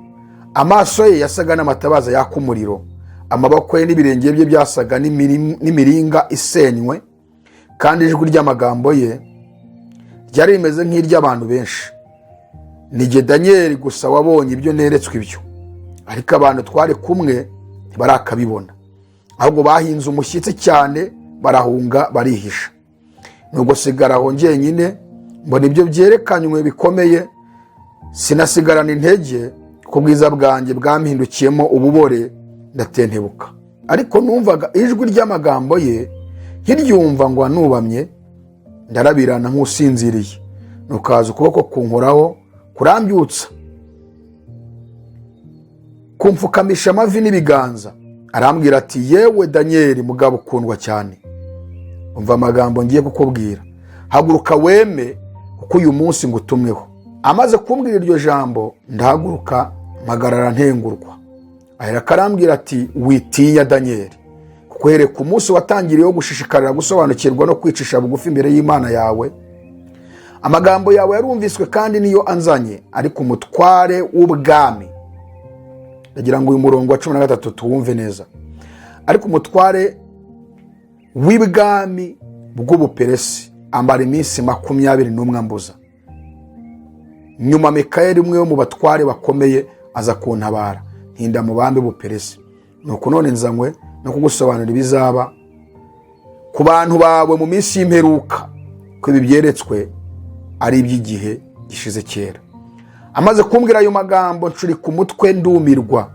amaso ye yasaga n'amatabaza yaka umuriro, amaboko ye n'ibirenge bye byasaga n'imiringa isenywe, kandi ijwi ry'amagambo ye ryari rimeze nk'iry'abantu benshi. Ni jye Daniel gusa wabonye ibyo neretswe ibyo, ariko abantu twari kumwe ntibarakabibona, ahubwo bahinze umushyitsi cyane, barahunga barihisha. Nubwo sigaraho njyenyine mbona ibyo byerekanywe bikomeye, sinasigarana intege, ku bwiza bwanjye bwampindukiyemo ububore, ndatentebuka. Ariko numvaga ijwi ry'amagambo ye, nkiryumva ngo anubamye, ndarabirana nk'usinziriye. Nukaza ukuboko kunkoraho kurambyutsa, kumfukamisha amavi n'ibiganza, arambwira ati, yewe Daniel mugabo ukundwa cyane, umva amagambo ngiye kukubwira, haguruka weme, kuko uyu munsi ngutumweho. Amaze kumbwira iryo jambo, ndahaguruka mpagarara ntengurwa. Ahera karambwira ati, witinya Daniel, kuko here ku munsi watangiriyeho gushishikarira gusobanukirwa no kwicisha bugufi imbere y'Imana yawe, amagambo yawe yarumviswe kandi niyo anzanye, ariko umutware w'ubwami, ndagira ngo uyu murongo wa 13 tuwumve neza, ariko umutware w'ibwami bw'Ubuperesi amara iminsi 21 ambuza. Nyuma Mikayeli umwe wo mu batware bakomeye aza kuntabara, ntinda mu bambi b'Ubuperesi. Nuko none nzanywe no kugusobanurira ibizaba ku bantu bawe mu minsi y'imperuka, ko ibi byeretswe ari iby'igihe gishize kera. Amaze kumbwira ayo magambo, ncuri ku mutwe ndumirwa,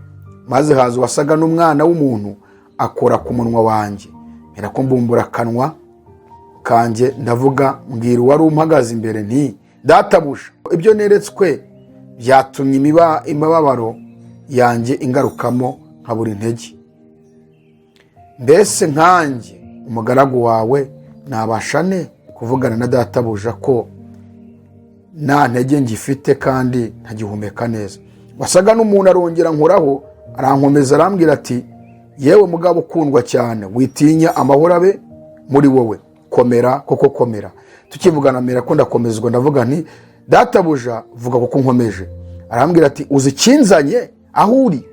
maze haza wasaga n'umwana w'umuntu akora ku munwa wanjye, mpera ko mbumbura akanwa kanjye, ndavuga mbwira uwari umpagaze imbere nti, databuja, ibyo neretswe byatumye imibabaro yanjye ingarukamo nkabura intege. Mbese nkanjye umugaragu wawe nabasha ne kuvugana na databuja ko nta ntege ngifite kandi ntagihumeka neza? Wasaga n'umuntu arongera nkoraho, arankomeza arambwira ati, yewe mugabo ukundwa cyane, witinya, amahoro abe muri wowe, komera, koko komera. Tukivugana mera ko ndakomezwa, ndavuga nti, databuja vuga kuko nkomeje. Arambwira ati, uzi ikinzanye aho uri?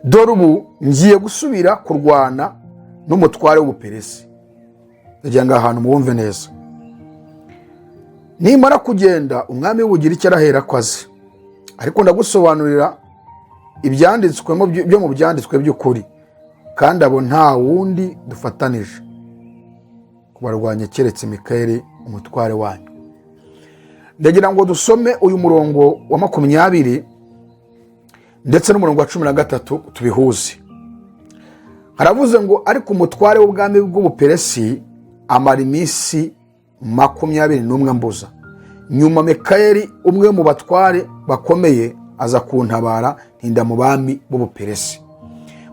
Dore ubu ngiye gusubira kurwana n'umutware w'Ubuperesi. Ndagira ngo ahantu muwumve neza. Nimara kugenda, umwami w'ubugira icyo arahera ko azi, ariko ndagusobanurira ibyanditswemo byo mu byanditswe by'ukuri, kandi abo nta wundi dufatanije kubarwanya keretse Mikayeli umutware wanyu. Ndagira ngo dusome uyu murongo wa 20 ndetse n'umurongo wa 13 tubihuze. Haravuze ngo, ariko umutware w'ubwami bw'Ubuperesi amara iminsi 21 ambuza. Nyuma Mikayeli umwe mu batware bakomeye aza kuntabara, ntinda mu bami b'Ubuperesi.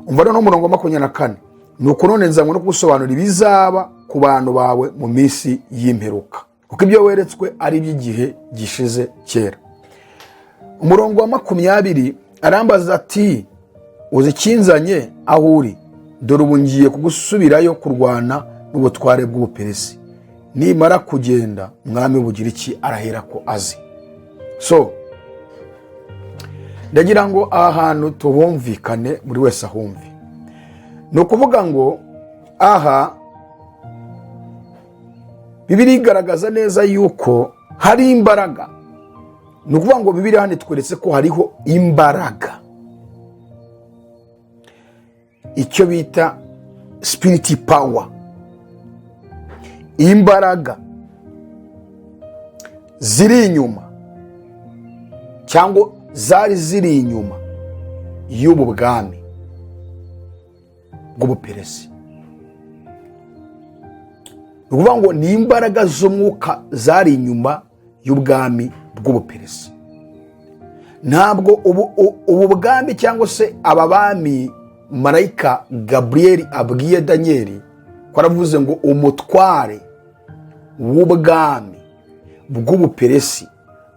Umva no murongo wa 24, nuko none nzanywe no kugusobanurira ibizaba ku bantu bawe mu minsi y'imperuka, kuko ibyo weretswe ari iby'igihe gishize kera. Umurongo wa 20 arambaza ati, uzi ikinzanye aho uri? Dore ubu ngiye kugusubirayo kurwana n'ubutware bw'Ubuperesi. Nimara kugenda, umwami w'ubugira iki arahera ko azi. So ndagira ngo aha hantu tubumvikane, buri wese ahumve. Ni ukuvuga ngo aha Bibiliya igaragaza neza yuko hari imbaraga. Ni ukuvuga ngo Bibiliya hano itweretse ko hariho imbaraga, icyo bita spirit power, imbaraga ziri inyuma cyangwa zari ziri inyuma y'ubu bwami bw'ubuperesi. Ni ukuvuga ngo ni imbaraga z'umwuka zari inyuma y'ubwami bw'ubuperesi. Ntabwo ubu bwami cyangwa se aba bami marayika Gaburiyeli abwiye Daniyeli ko aravuze ngo umutware w'ubwami bw'ubuperesi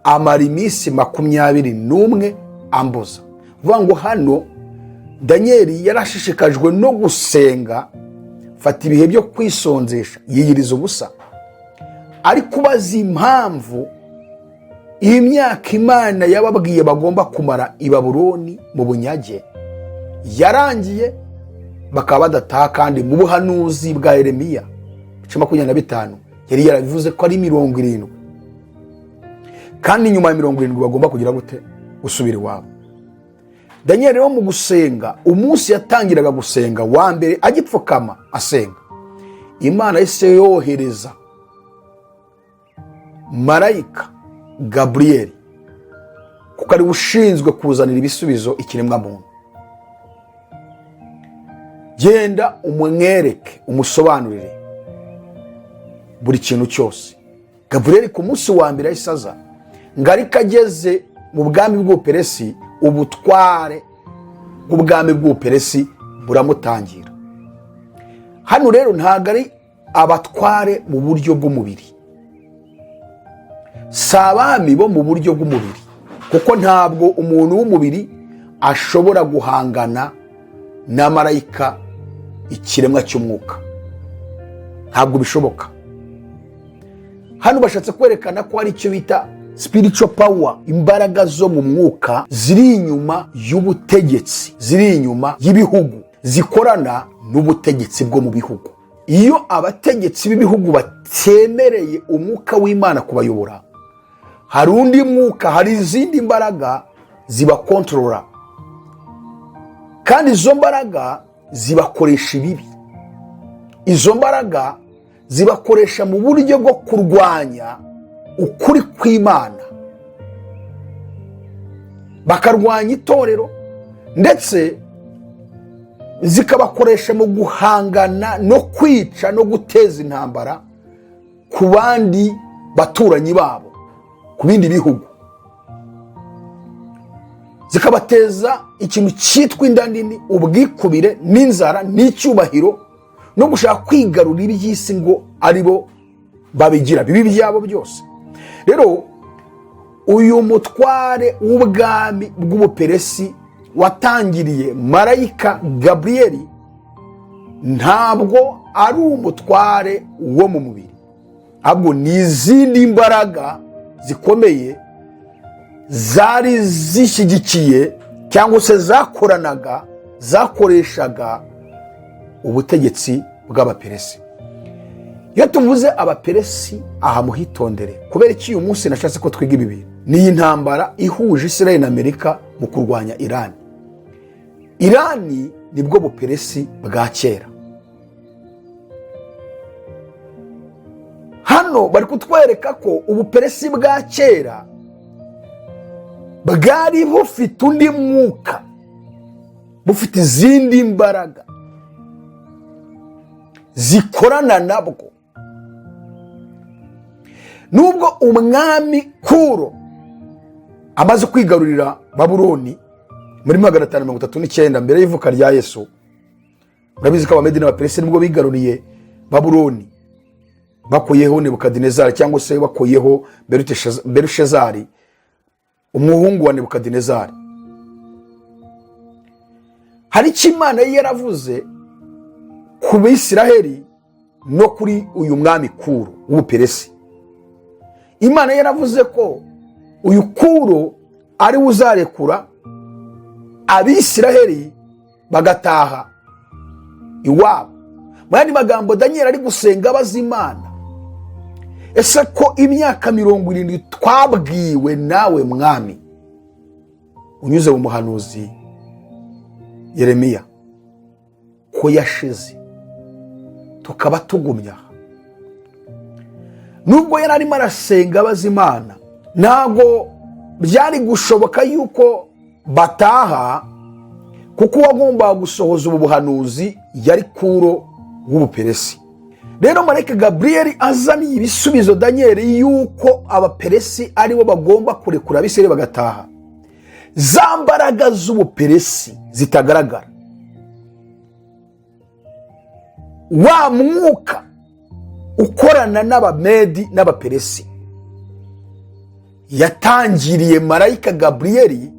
amara iminsi 21 ambuza. Vuga ngo hano Daniyeli yarashishikajwe no gusenga, fata ibihe byo kwisonzesha, yiyiriza ubusa, ari kubaza impamvu iyi myaka Imana yababwiye bagomba kumara i Babuloni mu bunyage yarangiye, bakaba badataha. Kandi mu buhanuzi bwa Yeremiya 25 yari yarabivuze ko ari 70, kandi nyuma ya 70 bagomba kugira gute? Gusubira iwabo. Daniyeli rero mu gusenga, umunsi yatangiraga gusenga wa mbere agipfukama asenga, Imana yese yohereza marayika Gaburiyeli, kuko ari ushinzwe kuzanira ibisubizo ikiremwa muntu. Genda umwereke, umusobanurire buri kintu cyose. Gaburiyeli ku munsi wa mbere ayisaza ngarika ageze mu bwami bw'ubuperesi, ubutware bw'ubwami bw'ubuperesi buramutangira. Hano rero ntabwo ari abatware mu buryo bw'umubiri, si abami bo mu buryo bw'umubiri, kuko ntabwo umuntu w'umubiri ashobora guhangana na marayika ikiremwa cy'umwuka, ntabwo bishoboka. Hano bashatse kwerekana ko hari icyo bita spiritual power, imbaraga zo mu mwuka ziri inyuma y'ubutegetsi, ziri inyuma y'ibihugu, zikorana n'ubutegetsi bwo mu bihugu. Iyo abategetsi b'ibihugu batemereye umwuka w'Imana kubayobora, hari undi mwuka, hari izindi mbaraga zibakontorora, kandi izo mbaraga zibakoresha ibibi. Izo mbaraga zibakoresha mu buryo bwo kurwanya ukuri kw'Imana, bakarwanya itorero, ndetse zikabakoresha mu guhangana no kwica no guteza intambara ku bandi baturanyi babo, ku bindi bihugu. Zikabateza ikintu cyitwa inda nini, ubwikubire n'inzara n'icyubahiro, no gushaka kwigarura iby'isi ngo aribo babigira bibi byabo byose. Rero uyu mutware w'ubwami bw'ubuperesi watangiriye marayika Gaburiyeli ntabwo ari umutware wo mu mubiri, ahubwo ni izindi mbaraga zikomeye zari zishyigikiye cyangwa se zakoranaga, zakoreshaga ubutegetsi bw'abaperesi. Iyo tuvuze abaperesi aha muhitondere, kubera iki uyu munsi nashatse ko twiga ibi bintu. Ni intambara ihuje Israel na Amerika mu kurwanya Irani. Irani nibwo buperesi bwa kera. Hano bari kutwereka ko ubuperesi bwa kera bwari bufite undi mwuka, bufite izindi mbaraga zikorana nabwo. Nubwo umwami Kuro amaze kwigarurira Babuloni muri 539 mbere y'ivuka rya Yesu, murabizi ko Abamedi n'Abaperesi nibwo bigaruriye Babuloni, bakuyeho Nebukadinezari cyangwa se bakuyeho Belushazari, umuhungu wa Nebukadinezari. Hari icyo Imana yaravuze ku Bisiraheli no kuri uyu mwami Kuro w'Ubuperesi. Imana yaravuze ko uyu Kuro ari uzarekura Abisiraheli bagataha iwabo. Mu yandi magambo, Daniyeli ari gusenga abaza Imana, ese ko imyaka 70 twabwiwe nawe mwami unyuze mu muhanuzi Yeremiya ko yashize, tukaba tugumya? Nubwo yari arimo arasenga abaza Imana, ntabwo byari gushoboka yuko bataha, kuko uwagombaga gusohoza ubu buhanuzi yari Kuro w'Ubuperesi. Rero marayika Gaburiyeli azaniye ibisubizo Danyeli yuko Abaperesi aribo bagomba kurekura Abisirayeli bagataha. Za mbaraga z'Ubuperesi zitagaragara, wa mwuka ukorana n'Abamedi n'Abaperesi, yatangiriye marayika Gaburiyeli,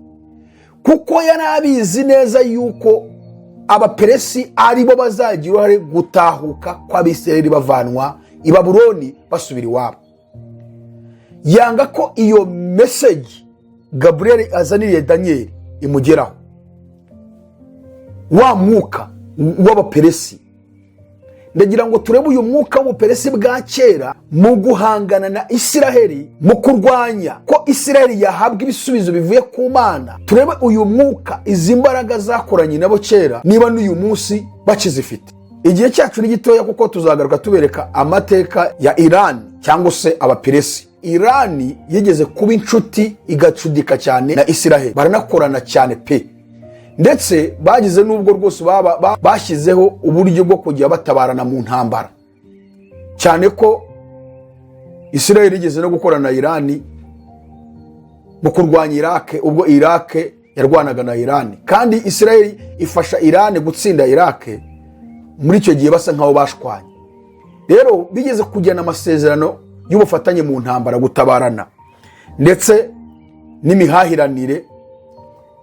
kuko yari abizi neza yuko Abaperesi aribo bazagira uruhare gutahuka kw'Abisirayeli bavanwa i Babuloni basubira iwabo. Yanga ko iyo message Gaburiyeli azaniriye Danyeli imugeraho. Wa mwuka w'Abaperesi, ndagira ngo turebe uyu mwuka w'Ubuperesi bwa kera mu guhangana na Isiraheli, mu kurwanya ko Isiraheli yahabwa ibisubizo bivuye ku Mana. Turebe uyu mwuka, izi mbaraga zakoranye nabo kera, niba n'uyu munsi bakizifite. Igihe cyacu ni gitoya, kuko tuzagaruka tubereka amateka ya Irani cyangwa se Abaperesi. Irani yigeze kuba inshuti igacudika cyane na Isiraheli, baranakorana cyane pe, ndetse bagize n'ubwo rwose bashyizeho uburyo bwo kujya batabarana mu ntambara, cyane ko Isiraheli igeze no gukorana na Irani mu kurwanya Irake, ubwo Irake yarwanaga na Irani, kandi Isiraheli ifasha Irani gutsinda Irake. Muri icyo gihe basa nkaho bashwanye. Rero bigeze kujyana amasezerano y'ubufatanye mu ntambara, gutabarana ndetse n'imihahiranire,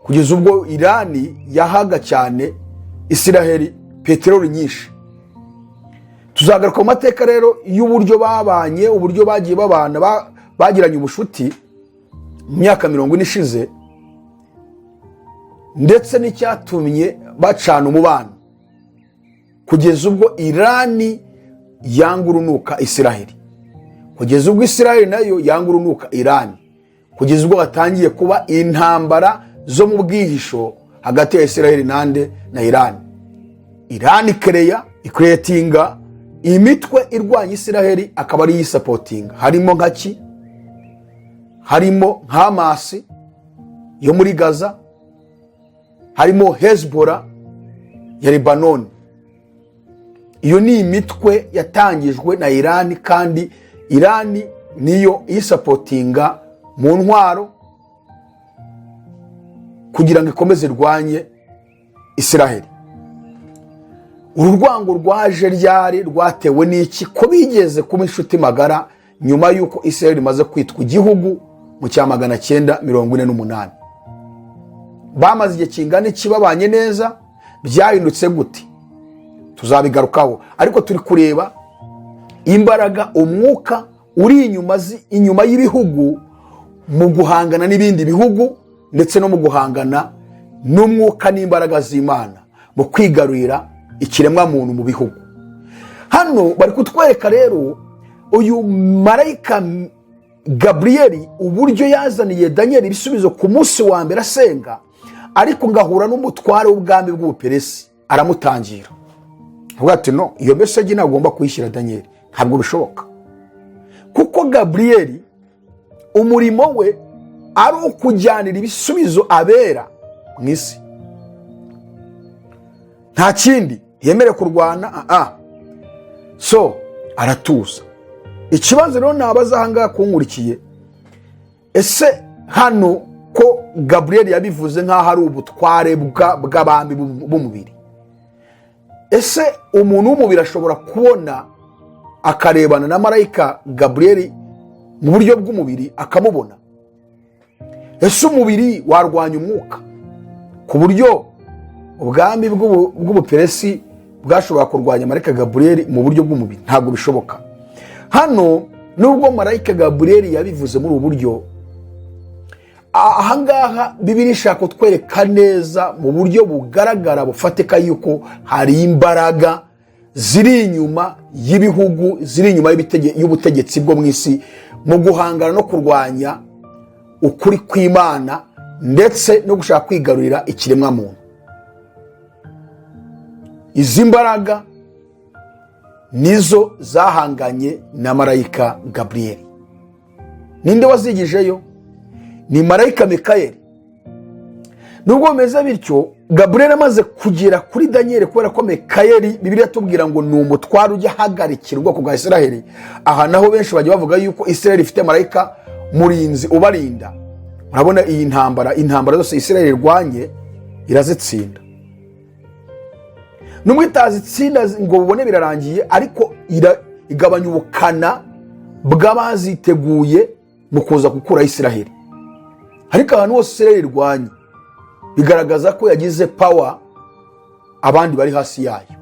kugeza ubwo Irani yahaga cyane Isiraheli peteroli nyinshi. Tuzagaruka mu mateka rero y'uburyo babanye, uburyo bagiye babana, bagiranye ubushuti mu myaka 40 ishize, ndetse n'icyatumye bacana umubano, kugeza ubwo Irani yanga urunuka Isiraheli, kugeza ubwo Isiraheli nayo yanga urunuka Irani, kugeza ubwo hatangiye kuba intambara zo mu bwihisho hagati ya Isiraheli na Irani. Irani ikeretinga imitwe irwanya Isiraheli, akaba ari yisapotinga, harimo nkaki, harimo Hamasi yo muri Gaza, harimo Hezbollah ya Lebanon. Iyo ni imitwe yatangijwe na Irani, kandi Irani niyo yisapotinga mu ntwaro kugira ngo ikomeze rwanye Isiraheli. Uru rwango rwaje ryari rwatewe n'iki? Ko bigeze kuba inshuti magara nyuma yuko Isiraheli imaze kwitwa igihugu mu cya 948. Bamaze igihe kingana iki babanye neza? Byahindutse gute? Tuzabigarukaho, ariko turi kureba imbaraga umwuka uri inyuma y'ibihugu mu guhangana n'ibindi bihugu, ndetse no mu guhangana n'umwuka n'imbaraga z'Imana mu kwigarurira ikiremwa muntu mu bihugu. Hano bari kutwereka rero uyu marayika Gaburiyeli uburyo yazaniye Danyeli ibisubizo ku munsi wa mbere asenga, ariko ngahura n'umutware w'ubwami bw'Ubuperesi aramutangira. Avuga ati no, iyo message nagomba kuyishyira Danyeli, ntabwo bishoboka, kuko Gaburiyeli umurimo we ari ukujyanira ibisubizo abera mu isi, nta kindi yemere kurwana. So aratuza. Ikibazo rero nabaza ahangaha kunkurikiye, ese hano ko Gaburiyeli yabivuze nk'aho ari ubutware bw'abami b'umubiri, ese umuntu w'umubiri ashobora kubona akarebana na marayika Gaburiyeli mu buryo bw'umubiri akamubona? Ese umubiri warwanya umwuka ku buryo ubwami bw'Ubuperesi bwashobora kurwanya marayika Gaburiyeli mu buryo bw'umubiri? Ntabwo bishoboka. Hano nubwo marayika Gaburiyeli yabivuze muri ubu buryo, ahangaha Bibiliya ishaka kutwereka neza mu buryo bugaragara bufatika yuko hari imbaraga ziri inyuma y'ibihugu, ziri inyuma y'ubutegetsi bwo mu isi mu guhangana no kurwanya ukuri kw'Imana, ndetse no gushaka kwigarurira ikiremwa muntu. Izi mbaraga nizo zahanganye na marayika Gaburiyeli. Ninde wazigijeyo? ni marayika Mikayeli. Nubwo bimeze bityo, Gaburiyeli amaze kugera kuri Daniyeli, kubera ko Mikayeli Bibiliya tubwira ngo ni umutware ujya ahagarikira ubwoko bwa Isiraheli. Aha naho benshi bajya bavuga yuko Isiraheli ifite marayika murinzi ubarinda. Urabona iyi intambara zose Isiraheli irwanye irazitsinda. Nubwo itazitsinda ngo bubone birarangiye, ariko igabanya ubukana bw'abaziteguye mu kuza gukura Isiraheli. Ariko ahantu hose Isiraheli irwanye bigaragaza ko yagize power abandi bari hasi yayo.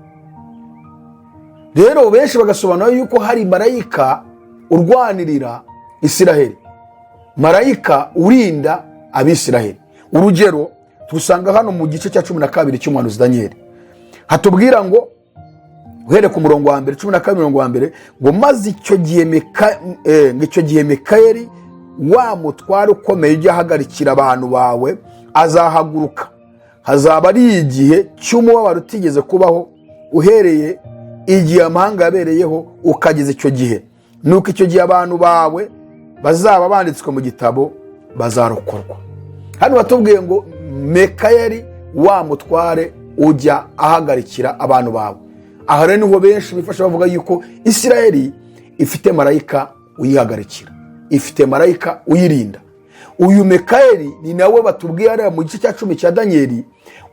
Rero benshi bagasobanura yuko hari marayika urwanirira Isiraheli, marayika urinda abisiraheli. Urugero tusanga hano mu gice cya 12 cy'umuhanuzi Daniyeli, hatubwira ngo uhere ku murongo wa 1, 12 murongo wa 1, ngo maze icyo gihe Mikayeli wa mutware ukomeye ujya ahagarikira abantu bawe azahaguruka. Hazaba ari igihe cy'umubabaro utigeze kubaho, uhereye igihe amahanga yabereyeho ukageza icyo gihe. Nuko icyo gihe abantu bawe bazaba banditswe mu gitabo bazarokorwa. Hano batubwiye ngo Mikayeli wa mutware ujya ahagarikira abantu bawe. Aha rero niho benshi bifasha bavuga yuko Isiraheli ifite marayika uyihagarikira, ifite marayika uyirinda. Uyu Mikayeli ni nawe batubwira mu gice cya 10 cya Daniyeli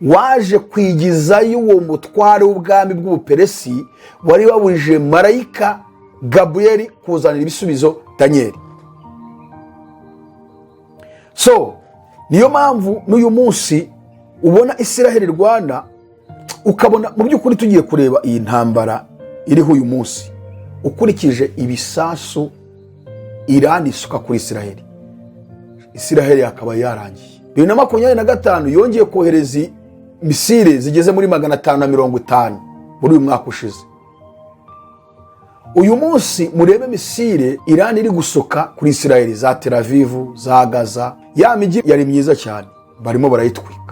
waje kwigizayo uwo mutware w'ubwami bw'Ubuperesi wari wabuje marayika Gaburiyeli kuzanira ibisubizo Daniyeli. So niyo mpamvu n'uyu munsi ubona Isiraheli Rwanda, ukabona mu by'ukuri tugiye kureba iyi ntambara iriho uyu munsi, ukurikije ibisasu Irani isuka kuri Isiraheli, Isiraheli akaba yarangiye. 2025 yongeye kohereza misile zigeze muri 550 muri uyu mwaka ushize. Uyu munsi murebe misile Irani iri gusoka kuri Isiraheli, za Tel Aviv, za Gaza, ya miji yari myiza cyane barimo barayitwika.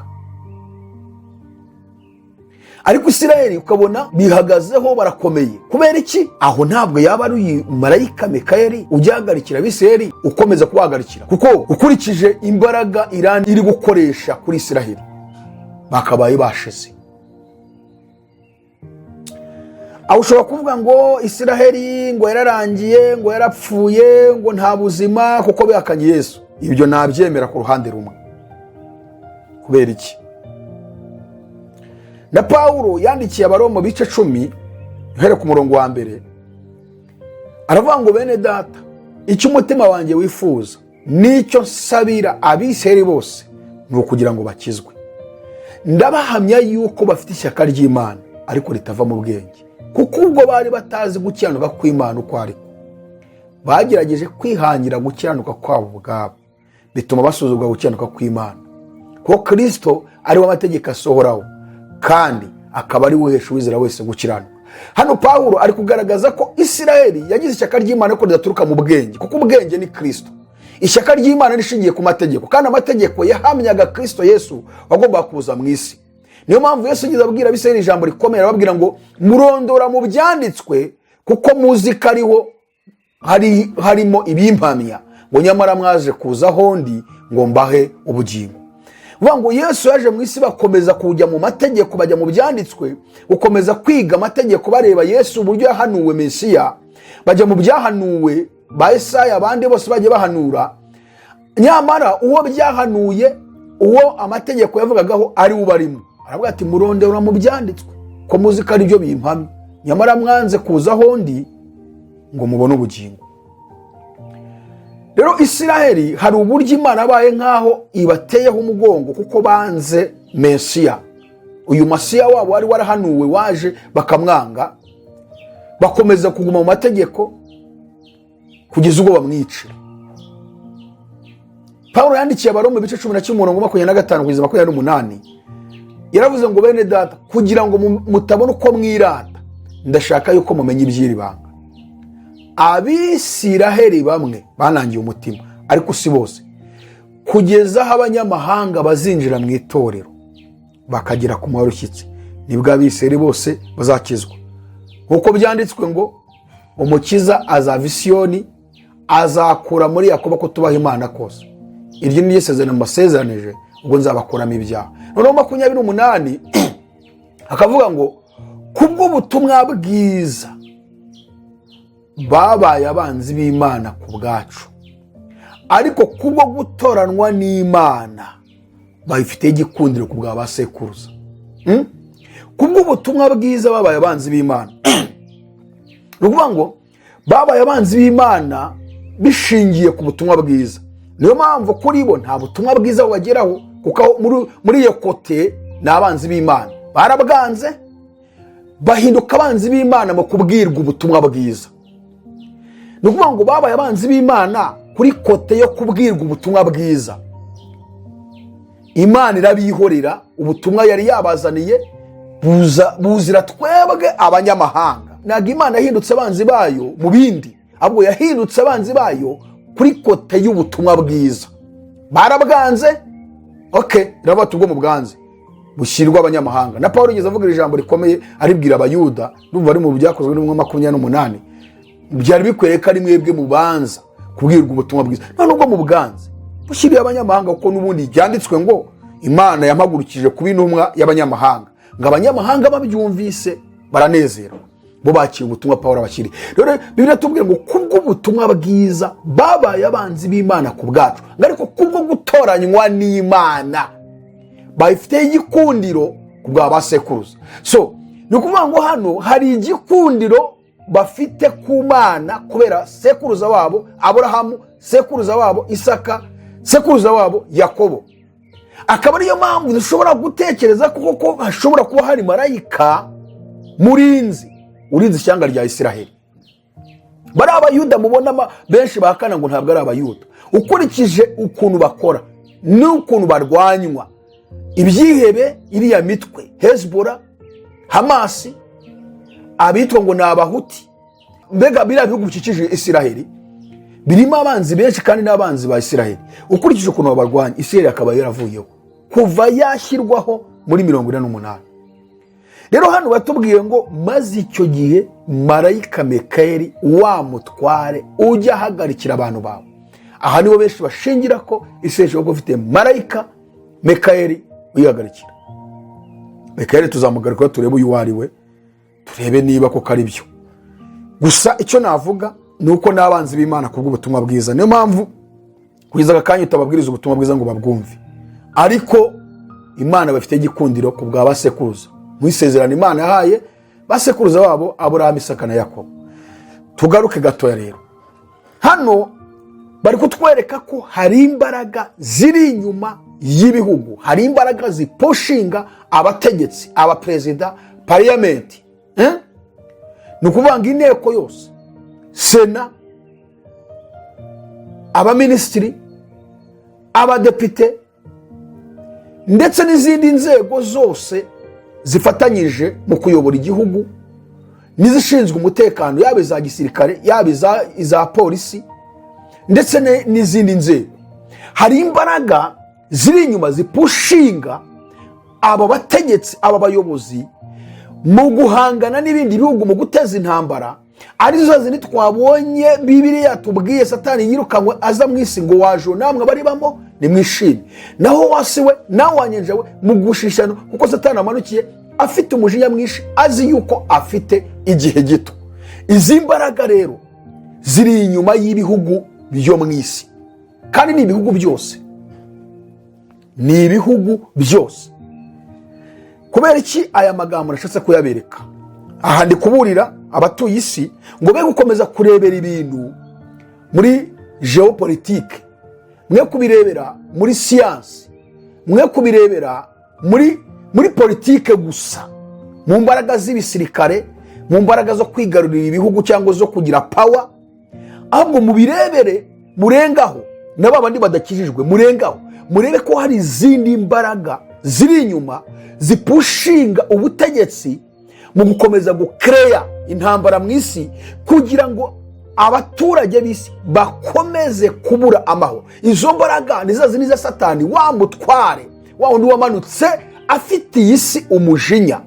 Ariko Isiraheli ukabona bihagazeho barakomeye. Kubera iki? Aho ntabwo yaba ari marayika Mikayeli ujyagarikira Abisiraheli ukomeza kubagarikira, kuko ukurikije imbaraga Irani iri gukoresha kuri Isiraheli bakabaye bashize. Aho ushobora kuvuga ngo Isiraheli ngo yararangiye, ngo yarapfuye, ngo nta buzima kuko bihakanye Yesu. Ibyo nabyemera ku ruhande rumwe. Kubera iki? Na Paulo yandikiye Abaroma bice 10 uhere ku murongo wa 1, aravuga ngo bene data, icyo umutima wanjye wifuza nicyo nsabira Abisiraheli bose ni ukugira ngo bakizwe. Ndabahamya yuko bafite ishyaka ry'Imana ariko ritava mu bwenge, kuko ubwo bari batazi gukiranuka kw'Imana uko ariko bagerageje kwihangira gukiranuka kwabo ubwabo, bituma basuzugura gukiranuka kw'Imana. Kuko Kristo ari we amategeko asohoraho, kandi akaba ari uhesha uwizera wese gukiranuka. Hano Paulo ari kugaragaza ko Isiraheli yagize ishyaka ry'Imana ko ridaturuka mu bwenge, kuko ubwenge ni Kristo. Ishyaka ry'Imana rishingiye ku mategeko, kandi amategeko yahamyaga Kristo Yesu wagomba kuza mu isi. Niyo mpamvu Yesu yagize abwira Abisiraheli ijambo rikomeye, arababwira ngo murondora mu byanditswe kuko muzi ko ariho harimo ibimpamya, ngo nyamara mwaje kuza hondi ngo mbahe ubugingo. Vuga ngo Yesu yaje mu isi bakomeza kujya mu mategeko, bajya mu byanditswe, ukomeza kwiga amategeko bareba Yesu uburyo yahanuwe Mesiya, bajya mu byahanuwe ba Yesaya, abandi bose bagiye bahanura. Nyamara uwo byahanuye, uwo amategeko yavugagaho ari ubarimo, aravuga ati murondera mu byanditswe ko muzi ko ari byo bimpamya, nyamara mwanze kuza hondi ngo mubone ubugingo. Rero Isiraheli hari uburyo Imana abaye nkaho ibateyeho umugongo, kuko banze Mesiya. Uyu Mesiya wabo wari warahanuwe waje bakamwanga, bakomeza kuguma mu mategeko kugeza ubwo bamwicira. Paulo yandikiye Abaroma bice 11 murongo 25 kugeza 28, yaravuze ngo bene data, kugira ngo mutabona uko mwirata, ndashaka yuko mumenye iby'iri banga. Abisiraheli bamwe banangiye umutima, ariko si bose, kugeza aho abanyamahanga bazinjira mu itorero bakagera ku mwaro ushyitse, nibwo Abisiraheli bose bazakizwa. Nkuko byanditswe ngo umukiza azava i Siyoni, azakura muri Yakobo ko tubaha Imana kose. iryo ni isezerano mbasezeranije ubwo nzabakuramo ibyaha. Noneho 28 akavuga ngo kubw'ubutumwa bwiza babaye abanzi b'Imana ku bwacu, ariko kubwo gutoranwa n'Imana bayifitiye igikundiro ku bwa basekuruza. Kubw'ubutumwa bwiza babaye abanzi b'Imana ruvuga ngo babaye abanzi b'Imana bishingiye ku butumwa bwiza. Niyo mpamvu kuri bo nta butumwa bwiza bageraho, kuko muri iyo kote ni abanzi b'Imana, barabwanze bahinduka abanzi b'Imana mu kubwirwa ubutumwa bwiza. Ni ukuvuga ngo babaye abanzi b'Imana kuri kote yo kubwirwa ubutumwa bwiza. Imana irabihorera, ubutumwa yari yabazaniye buzira twebwe abanyamahanga. Ntabwo Imana yahindutse abanzi bayo mu bindi, ahubwo yahindutse abanzi bayo kuri kote y'ubutumwa bwiza. Barabwanze, iravuga ubwo mu bwanze bushyirwa abanyamahanga. Na Pawulo yigeze avuga ijambo rikomeye aribwira abayuda, numva ari mu byakozwe no mu 28, byari bikwereka ari mwebwe mubanza kubwirwa ubutumwa bwiza, none ubwo mu bwanze bushyiriye abanyamahanga, kuko n'ubundi byanditswe ngo Imana yampagurukije kuba intumwa y'abanyamahanga, ngo abanyamahanga babyumvise baranezerwa, bo bakiye ubutumwa Pawulo abashyiriye. Rero Bibiliya tubwira ngo kubw'ubutumwa bwiza babaye abanzi b'Imana ku bwacu, ariko kubwo gutoranywa n'Imana bayifitiye igikundiro ku bwa basekuruza. So ni ukuvuga ngo hano hari igikundiro bafite ku Mana kubera sekuruza wabo Aburahamu, sekuruza wabo Isaka, sekuruza wabo Yakobo. Akaba ariyo mpamvu dushobora gutekereza ko hashobora kuba hari marayika murinzi urinze ishyanga rya Isiraheli. Bari abayuda mubona benshi bahakana ngo ntabwo ari abayuda, ukurikije ukuntu bakora n'ukuntu barwanywa. Ibyihebe iriya mitwe Hezbollah, Hamasi, abitwa ngo ni Abahuti, mbega biriya bihugu bikikije Isiraheli birimo abanzi benshi kandi n'abanzi ba Isiraheli. Ukurikije ukuntu babarwanya, Isiraheli akaba yaravuyeho kuva yashyirwaho muri 48. Rero hano batubwiye ngo maze icyo gihe marayika Mikayeli wa mutware ujya ahagarikira abantu bawe. Aha nibo benshi bashingira ko Isiraheli ko ifite marayika Mikayeli uyihagarikira. Mikayeli tuzamugaruka turebe uyu wari we, turebe niba ko ari byo. Gusa icyo navuga nuko n'abanzi b'Imana kubw'ubutumwa bwiza, niyo mpamvu kwiza akanya utababwiriza ubutumwa bwiza ngo babwumve, ariko Imana bafite igikundiro ku bwa basekuruza. Mu isezerano Imana yahaye basekuruza babo Aburahamu, Isaka na Yakobo. Tugaruke gatoya rero, hano bari kutwereka ko hari imbaraga ziri inyuma y'ibihugu, hari imbaraga zipushinga abategetsi, abaperezida, parliament, ni ukuvuga ngo inteko yose, sena, abaminisitiri, abadepite ndetse n'izindi nzego zose zifatanyije mu kuyobora igihugu, n'izishinzwe umutekano, yaba iza gisirikare, yaba iza polisi ndetse n'izindi nzego. Hari imbaraga ziri inyuma zipushinga aba bategetsi, aba bayobozi mu guhangana n'ibindi bihugu, mu guteza intambara. Arizo zindi twabonye Bibiliya tubwiye Satani yirukanywe aza mu isi ngo waje namwe bari bamo nimwishime, naho wasiwe nawe wanyenjewe mu gushishano, kuko Satani amanukiye afite umujinya mwinshi, azi yuko afite igihe gito. Izi mbaraga rero ziri inyuma y'ibihugu byo mu isi, kandi ni ibihugu byose, ni ibihugu byose. Kubera iki aya magambo nashatse kuyabereka? Aha ndi kuburira abatuye isi ngo be gukomeza kurebera ibintu muri geopolitique, mwe kubirebera muri science, mwe kubirebera muri politike gusa, mu mbaraga z'ibisirikare, mu mbaraga zo kwigarurira ibihugu cyangwa zo kugira power. Ahubwo mubirebere murengaho, na babandi badakijijwe murengaho, murebe ko hari izindi mbaraga ziri inyuma zipushinga ubutegetsi mu gukomeza gucreya intambara mu isi, kugira ngo abaturage b'isi bakomeze kubura amahoro. Izo mbaraga ni za Satani, wa mutware, wa wundi wamanutse afitiye isi umujinya.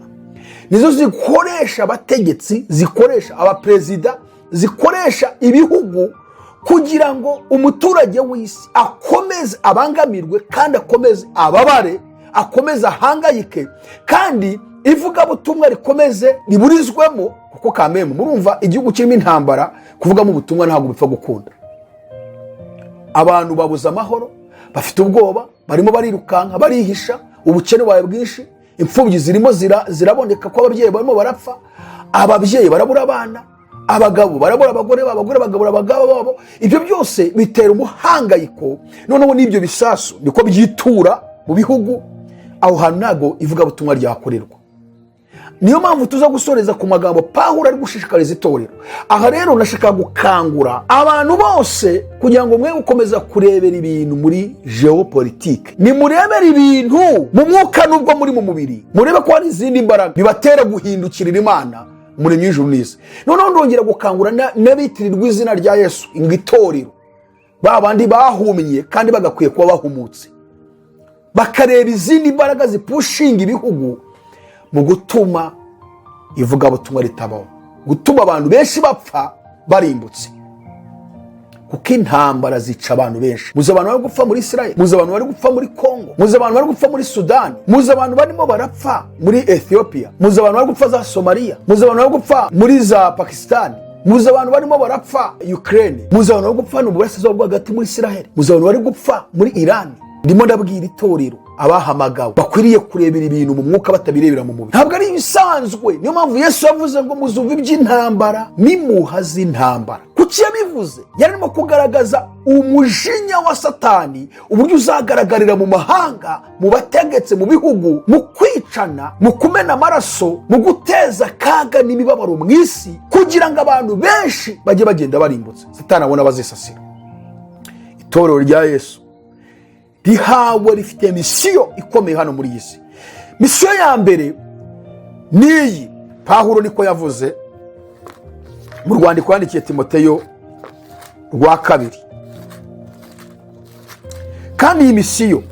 Nizo zikoresha abategetsi, zikoresha abaperezida, zikoresha ibihugu kugira ngo umuturage w'isi akomeze abangamirwe kandi akomeze ababare, akomeze ahangayike, kandi ivugabutumwa rikomeze riburizwemo, kuko kameme murumva igihugu kirimo intambara, kuvugamo ubutumwa ntabwo bipfa gukunda. Abantu babuze amahoro, bafite ubwoba, barimo barirukanka, barihisha, ubukene bwawe bwinshi, imfubyi zirimo ziraboneka ko ababyeyi barimo barapfa, ababyeyi barabura abana, abagabo barabura abagore, abagore bagabura abagabo babo. Ibyo byose bitera umuhangayiko. Noneho n'ibyo bisasu niko byitura mu bihugu, aho hantu ntago ivugabutumwa ryakorerwa. Niyo mpamvu tuza gusoreza ku magambo Pawulo ari gushishikariza itorero. Aha rero nashaka gukangura abantu bose kugira ngo mwe gukomeza kurebera ibintu muri geopolitike, ni murebera ibintu mu mwuka nubwo muri mu mubiri, murebe ko hari izindi mbaraga bibatera guhindukirira Imana Umuremyi w'ijuru n'isi. Noneho ndongera gukangura n'abitirirwa izina rya Yesu ngo itorero, babandi bahumye kandi bagakwiye kuba bahumutse, bakareba izindi mbaraga zipushinga ibihugu mu gutuma ivugabutumwa ritabaho, gutuma abantu benshi bapfa barimbutse, kuko intambara zica abantu benshi. Muzi abantu bari gupfa muri Israel, muzi abantu bari gupfa muri Kongo, muzi abantu bari gupfa muri Sudani, muzi abantu barimo barapfa muri Ethiopia, muzi abantu bari gupfa za Somalia, muzi abantu bari gupfa muri za Pakistan, muzi abantu barimo barapfa Ukraine, muzi abantu bari gupfa mu burasirazuba bwo hagati muri Israel, muzi abantu bari gupfa muri Iran. Ndimo ndabwira itorero abahamagawe bakwiriye kurebera ibintu mu mwuka batabirebera mu mubiri, ntabwo ari ibisanzwe. Niyo mpamvu Yesu yavuze ngo muzumve iby'intambara nimuha z'intambara. Kuki yabivuze? Yarimo kugaragaza umujinya wa Satani, uburyo uzagaragarira mu mahanga, mu bategetse, mu bihugu, mu kwicana, mu kumena amaraso, mu guteza akaga n'imibabaro mu isi, kugira ngo abantu benshi bajye bagenda barimbutse, Satani abona bazisasira. Itorero rya Yesu rihawe rifite misiyo ikomeye hano muri iyi si. Misiyo ya mbere niyi Pawulo niko yavuze mu rwandiko yandikiye Timoteyo rwa 2. Kandi iyi misiyo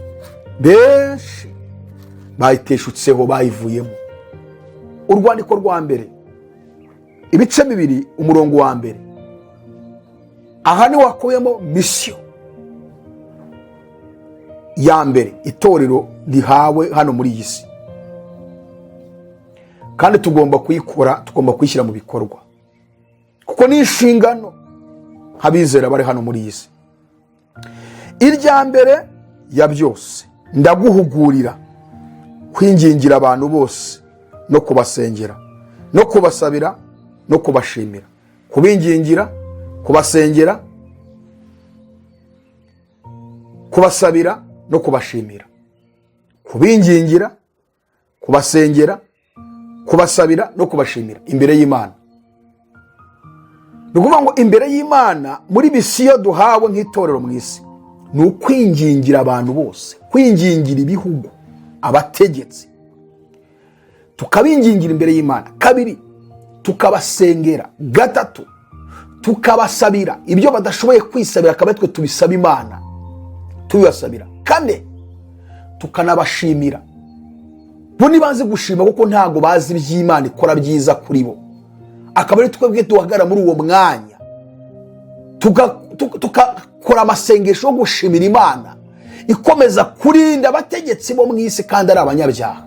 benshi bayiteshutseho, bayivuyemo. Urwandiko rwa mbere ibice 2 umurongo wa mbere, aha ni wakuyemo misiyo ya mbere itorero rihawe hano muri iyi si, kandi tugomba kuyikora, tugomba kuyishyira mu bikorwa, kuko ni inshingano nk'abizera bari hano muri iyi si. Irya mbere ya byose, ndaguhugurira kwingingira abantu bose no kubasengera no kubasabira no kubashimira. Kubingingira, kubasengera, kubasabira no kubashimira. Kubingingira, kubasengera, kubasabira no kubashimira imbere y'Imana. Ni ukuvuga ngo imbere y'Imana muri misiyo duhawe nk'itorero mu isi ni ukwingingira abantu bose, kwingingira ibihugu, abategetsi, tukabingingira imbere y'Imana. 2, tukabasengera. 3, tukabasabira ibyo badashoboye kwisabira, akaba twe tubisaba Imana, tubibasabira. 4, tukanabashimira. Bo nibanze gushima kuko ntago bazi iby'Imana ikora byiza kuri bo, akaba ari twebwe duhagara muri uwo mwanya tukakora amasengesho yo gushimira Imana ikomeza kurinda abategetsi bo mu isi kandi ari abanyabyaha.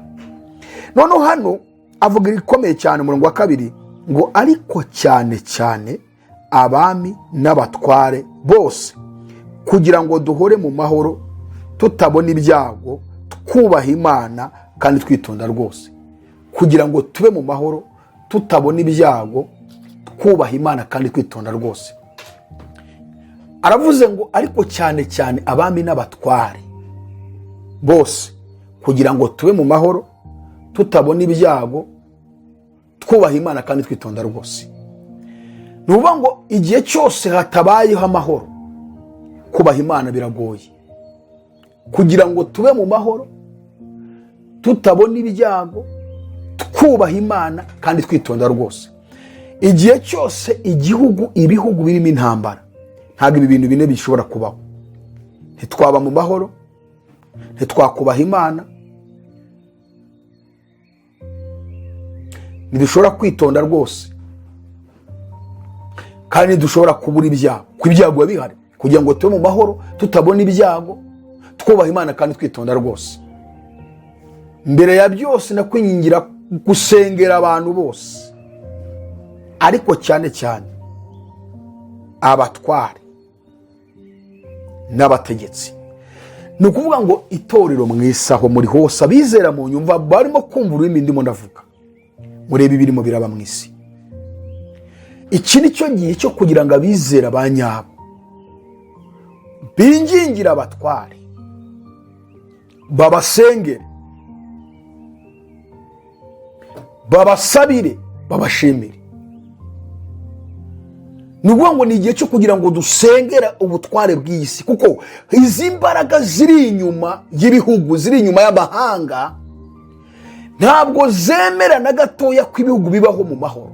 Noneho hano avuga ikomeye cyane umurongo wa 2 ngo ariko cyane cyane abami n'abatware bose, kugira ngo duhore mu mahoro, tutabona ibyago, twubaha Imana kandi twitonda rwose. Kugira ngo tube mu mahoro, tutabona ibyago, twubaha Imana kandi twitonda rwose. Aravuze ngo ariko cyane cyane abami n'abatware bose, kugira ngo tube mu mahoro, tutabona ibyago, twubaha Imana kandi twitonda rwose. Ni ukuvuga ngo igihe cyose hatabayeho amahoro, kubaha Imana biragoye. Kugira ngo tube mu mahoro, tutabona ibyago, twubaha Imana kandi twitonda rwose. Igihe cyose igihugu, ibihugu birimo intambara, ntabwo ibi bintu bine bishobora kubaho. Ntitwaba mu mahoro, ntitwakubaha Imana, ntidushobora kwitonda rwose, kandi dushobora kubura ibyago, ko ibyago biba bihari, kugira ngo tube mu mahoro tutabona ibyago, twubaha Imana kandi twitonda rwose. Mbere ya byose nakwingingira gusengera abantu bose, ariko cyane cyane abatware n'abategetsi. Ni ukuvuga ngo itorero mwisaho muri hose, abizera mu nyumva barimo kumva ururimi ndimo ndavuga, murebe ibirimo biraba mu isi. Iki ni cyo gihe cyo kugira ngo abizera ba nyabo bingingira abatware, babasengere, babasabire, babashimire. Ni ukuvuga ngo ni igihe cyo kugira ngo dusengera ubutware bw'isi, kuko izi mbaraga ziri inyuma y'ibihugu, ziri inyuma y'amahanga, ntabwo zemera na gatoya ko ibihugu bibaho mu mahoro.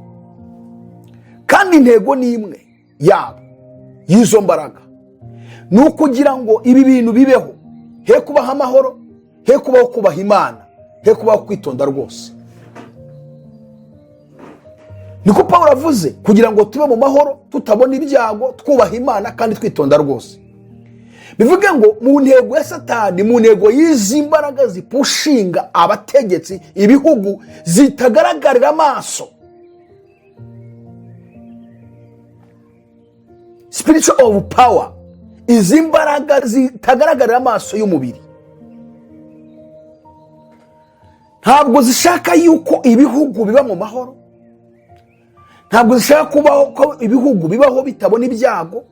Kandi intego ni imwe yabo y'izo mbaraga, ni ukugira ngo ibi bintu bibeho, he kubaho amahoro, he kubaho kubaha Imana, he kubaho kwitonda rwose. Niko Pawulo avuze, kugira ngo tube mu mahoro tutabona ibyago, twubaha Imana kandi twitonda rwose. Bivuge ngo mu ntego ya Satani, mu ntego y'izi mbaraga zipushinga abategetsi, ibihugu zitagaragarira amaso, spiritual of power, izi mbaraga zitagaragarira amaso y'umubiri, ntabwo zishaka yuko ibihugu biba mu mahoro, ntabwo zishaka kubaho ko ibihugu bibaho bitabona ibyago,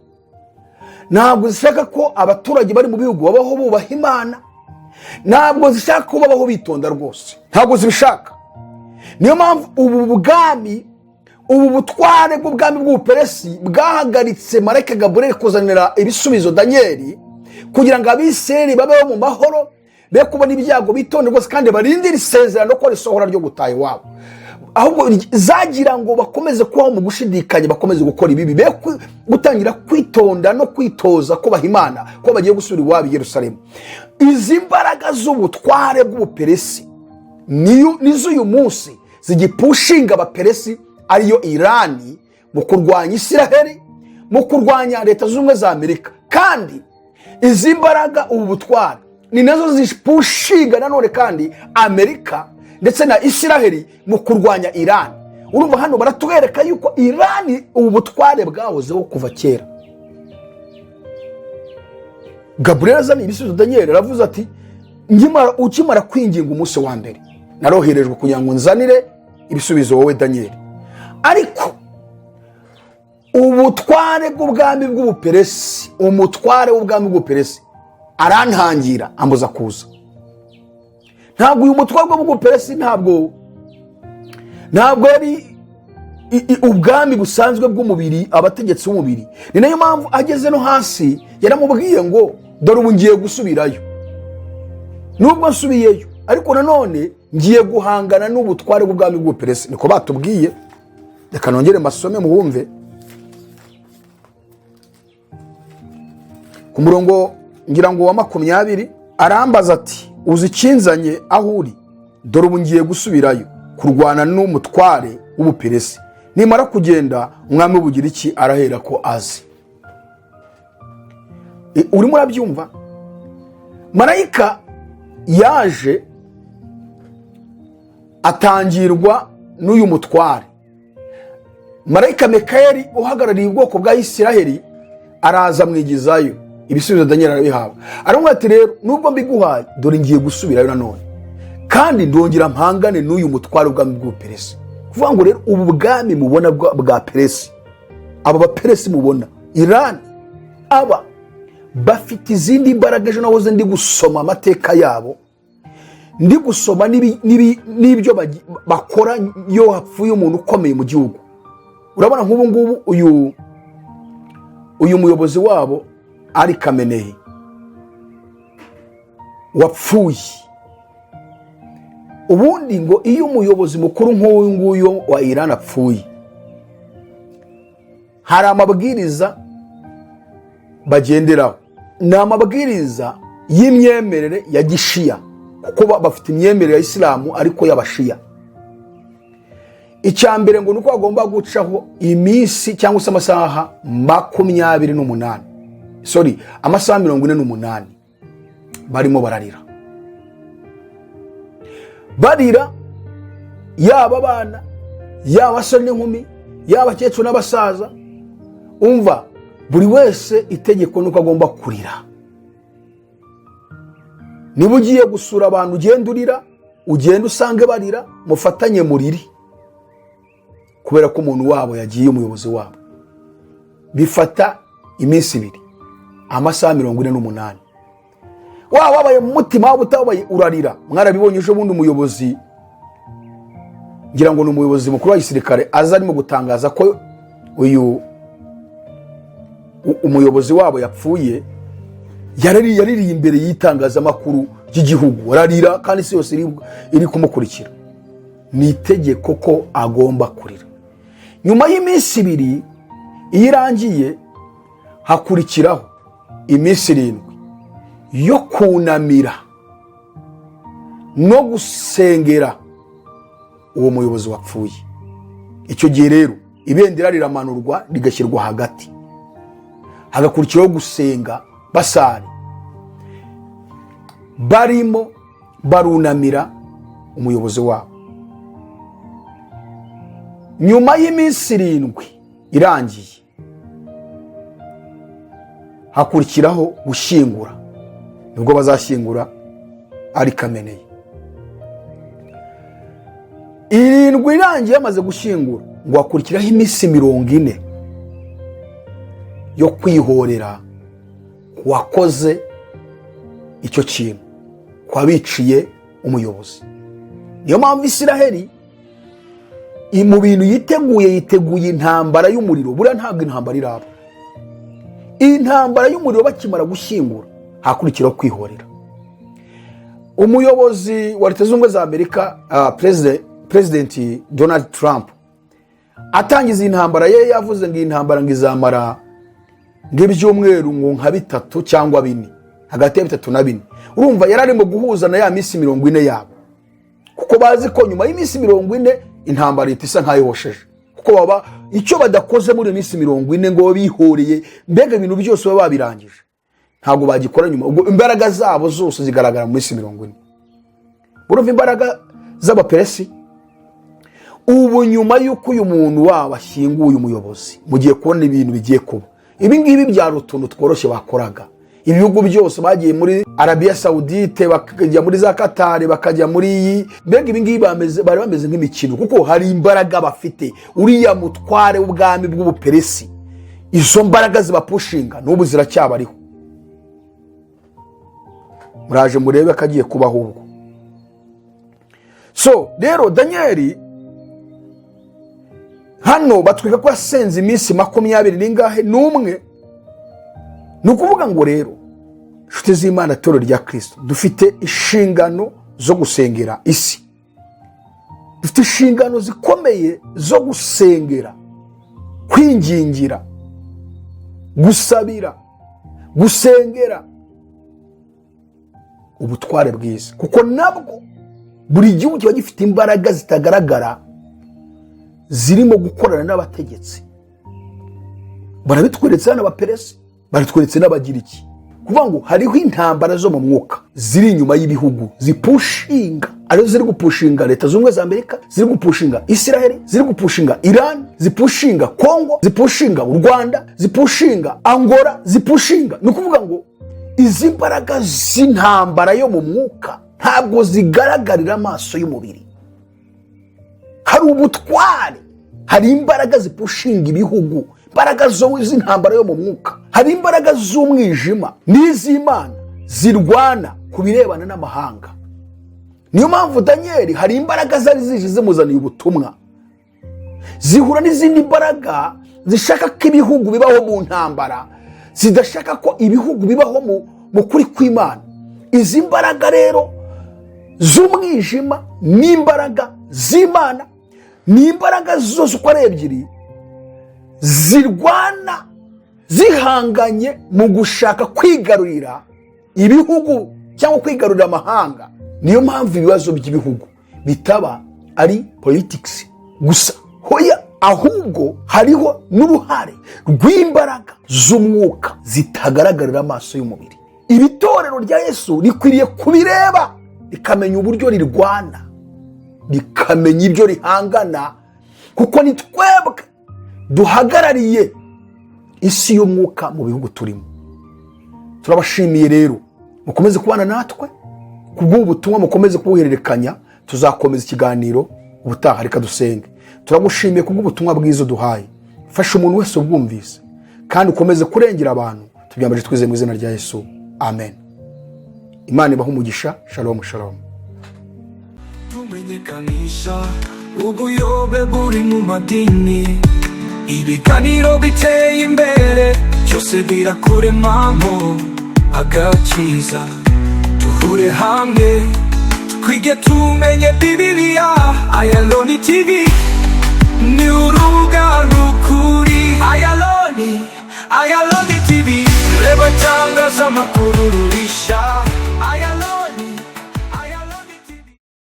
ntabwo zishaka ko abaturage bari mu bihugu babaho bubaha Imana, ntabwo zishaka ko babaho bitonda rwose, ntabwo zibishaka. Niyo mpamvu ubu butware bw'ubwami bw'ubuperesi bwahagaritse marayika Gaburiyeli kuzanira ibisubizo Danieli, kugira ngo abisirayeli babeho mu mahoro, be kubona ibyago, bitonde rwose, kandi barindire isezerano ko risohora ryo gutaha iwabo. Ahubwo zagira ngo bakomeze kubaho mu gushidikanya, bakomeze gukora ibibi, be gutangira kwitonda no kwitoza kubaha Imana, ko bagiye gusubira iwabo i Yerusalemu. Izi mbaraga z'ubutware bw'ubuperesi nizo uyu munsi zigipushinga abaperesi, ariyo Irani, mu kurwanya Isiraheli, mu kurwanya Leta Zunze Ubumwe za Amerika. Kandi izi mbaraga, ubu butware, ni nazo zipushinga nanone kandi Amerika ndetse na Isiraheli mu kurwanya Irani. Urumva hano baratwereka yuko Irani ubu butware bwahozeho kuva kera. Gaburiyeli azaniye ibisubizo Danieli, aravuze ati, ukimara kwinginga umunsi wa mbere, naroherejwe kugira ngo nzanire ibisubizo wowe Danieli. Ariko ubutware bw'ubwami bw'ubuperesi, umutware w'ubwami bw'ubuperesi arantangira, ambuza kuza. Ntabwo uyu mutware w'ubuperesi ntabwo yari ubwami busanzwe bw'umubiri, abategetsi b'umubiri. Ni nayo mpamvu ageze no hasi yaramubwiye ngo, dore ubu ngiye gusubirayo. Nubwo nsubiyeyo, ariko nanone ngiye guhangana n'ubutware bw'ubwami bw'ubuperesi. Niko batubwiye. Reka nongere masome muwumve. Ku murongo ngira ngo wa 20, arambaza ati, uzi ikinzanye aho uri? Dore ubu ngiye gusubirayo kurwana n'umutware w'ubuperesi. Nimara kugenda, umwami w'Ubugiriki arahera ko azi. Urimo urabyumva? Marayika yaje atangirwa n'uyu mutware. Marayika Mikayeli uhagarariye ubwoko bwa Isiraheli araza mwigizayo, ibisubizo Danieli arabihawe. Aramubwira ati, rero nubwo mbiguhaye, dore ngiye gusubirayo nanone, kandi ndongera mpangane n'uyu mutware w'ubwami bw'ubuperesi. Kuvuga ngo rero ubu bwami mubona bwa peresi, aba baperesi mubona Irani, aba bafite izindi mbaraga. Ejo nahoze ndi gusoma amateka yabo, ndi gusoma n'ibyo bakora iyo hapfuye umuntu ukomeye mu gihugu. Urabona nk'ubu ngubu uyu muyobozi wabo Ali Khamenei wapfuye. Ubundi ngo iyo umuyobozi mukuru nk'uyu nguyu wa Iran apfuye, hari amabwiriza bagenderaho. Ni amabwiriza y'imyemerere ya Gishiya, kuko bafite imyemerere ya Isilamu ariko y'Abashiya. Icyambere ngo nuko agomba gucaho iminsi cyangwa se amasaha 28, amasaha 48 barimo bararira. Barira yaba abana, yaba abasore n'inkumi, yaba abakecuru n'abasaza. Umva, buri wese itegeko nuko agomba kurira. Niba ugiye gusura abantu ugenda urira, ugenda usange barira, mufatanye muriri, kubera ko umuntu wabo yagiye, umuyobozi wabo. Bifata iminsi 2, amasaha 48. Waba wabaye mu mutima waba utabaye urarira. Mwarabibonye ejo bundi umuyobozi, ngira ngo ni umuyobozi mukuru wa gisirikare, aza arimo gutangaza ko uyu umuyobozi wabo yapfuye. Yariri imbere y'itangazamakuru ry'igihugu, ararira kandi isi yose iri kumukurikira. Ni itegeko ko agomba kurira. Nyuma y'iminsi 2 irangiye, hakurikiraho iminsi 7 yo kunamira no gusengera uwo muyobozi wapfuye. Icyo gihe rero ibendera riramanurwa rigashyirwa hagati, hagakurikiraho gusenga basari, barimo barunamira umuyobozi wabo. Nyuma y'iminsi 7 irangiye, hakurikiraho gushyingura. Nubwo bazashyingura ari Kameneye. 7 irangiye yamaze gushyingura, ngo hakurikiraho iminsi 40 yo kwihorera wakoze icyo kintu, kwabiciye umuyobozi. Niyo mpamvu Isiraheli mu bintu yiteguye intambara y'umuriro. Buriya ntabwo intambara iraba. Intambara y'umuriro bakimara gushyingura, hakurikiraho kwihorera. Umuyobozi wa Leta Zunze Ubumwe za Amerika, President Donald Trump, atangiza intambara ye yavuze ngo intambara ngizamara ng'ibyumweru nka 3 cyangwa 4, hagati ya 3 na 4. Urumva yararimo guhuza na ya minsi 40 yabo, kuko bazi ko nyuma y'iminsi 40 intambara itisa nkayihosheje. Kuko baba icyo badakoze muri minsi 40 ngo bihoreye, mbega ibintu byose baba babirangije, ntago bagikora nyuma. Ubwo imbaraga zabo zose zigaragara mu minsi 40. Burumva imbaraga z'abaperesi. Ubu nyuma y'uko uyu muntu wabo ashyinguye umuyobozi, mugiye kubona ibintu bigiye kuba. Ibi ngibi byari utuntu tworoshye bakoraga. Ibihugu byose bagiye muri Arabia Saudite, bakajya muri za Qatar, bakajya muri iyi, mbega ibi ngibi bari bameze nk'imikino, kuko hari imbaraga bafite. Uriya mutware w'ubwami bw'ubuperesi, izo mbaraga zibapushinga n'ubu ziracyabariho. Muraje murebe akagiye kubaho ubwo. So rero Danieli hano batwika ko yasenze iminsi 21. Ni ukuvuga ngo rero inshuti z'Imana, Torero rya Kristo, dufite inshingano zo gusengera isi. Dufite inshingano zikomeye zo gusengera, kwingingira, gusabira, gusengera ubutware bwiza, kuko nabwo buri gihugu kiba gifite imbaraga zitagaragara zirimo gukorana n'abategetsi. Barabitweretse n'abaperesi, baritweretse n'abagiriki. Kuvuga ngo hariho intambara zo mu mwuka ziri inyuma y'ibihugu zipushinga, arizo ziri gupushinga Leta Zunze Ubumwe za Amerika, ziri gupushinga Isiraheli, ziri gupushinga Iran, zipushinga Kongo, zipushinga u Rwanda, zipushinga Angola, zipushinga. Ni ukuvuga ngo izi mbaraga z'intambara yo mu mwuka ntabwo zigaragarira amaso y'umubiri. Hari ubutware, hari imbaraga zipushinga ibihugu, imbaraga z'intambara yo mu mwuka. Hari imbaraga z'umwijima n'iz'Imana zirwana ku birebana n'amahanga. Niyo mpamvu Danieli hari imbaraga zari zije zimuzaniye ubutumwa, zihura n'izindi mbaraga zishaka ko ibihugu bibaho mu ntambara, zidashaka ko ibihugu bibaho mu kuri kw'Imana. Izi mbaraga rero z'umwijima n'imbaraga z'Imana, ni imbaraga zose uko ari ebyiri zirwana zihanganye mu gushaka kwigarurira ibihugu cyangwa kwigarurira amahanga. Niyo mpamvu ibibazo by'ibihugu bitaba ari politics, gusa, hoya, ahubwo hariho n'uruhare rw'imbaraga z'umwuka zitagaragarira amaso y'umubiri. Iri torero rya Yesu rikwiriye kubireba, rikamenya uburyo rirwana, rikamenya ibyo rihangana, kuko ni twebwe duhagarariye isi y'umwuka mu bihugu turimo. Turabashimiye rero, mukomeze kubana natwe kubw'ubu butumwa, mukomeze kubuhererekanya. Tuzakomeza ikiganiro ubutaha. Reka dusenge. Turagushimiye kubw'ubutumwa bwiza duhaye, fasha umuntu wese ubwumvise kandi ukomeze kurengera abantu. Tubyambaje twizeye mu izina rya Yesu, amen. Imana ibahe umugisha. Shalom shalom. Tumenyekanisha ubuyobe buri mu madini, ibiganiro biteye imbere, byose birakuremamo agakiza. Duhure hamwe twige tumenye Bibiliya. Ayaloni TV ni urubuga rukuri. Ayaloni TV, reba tangaza amakuru rurisha.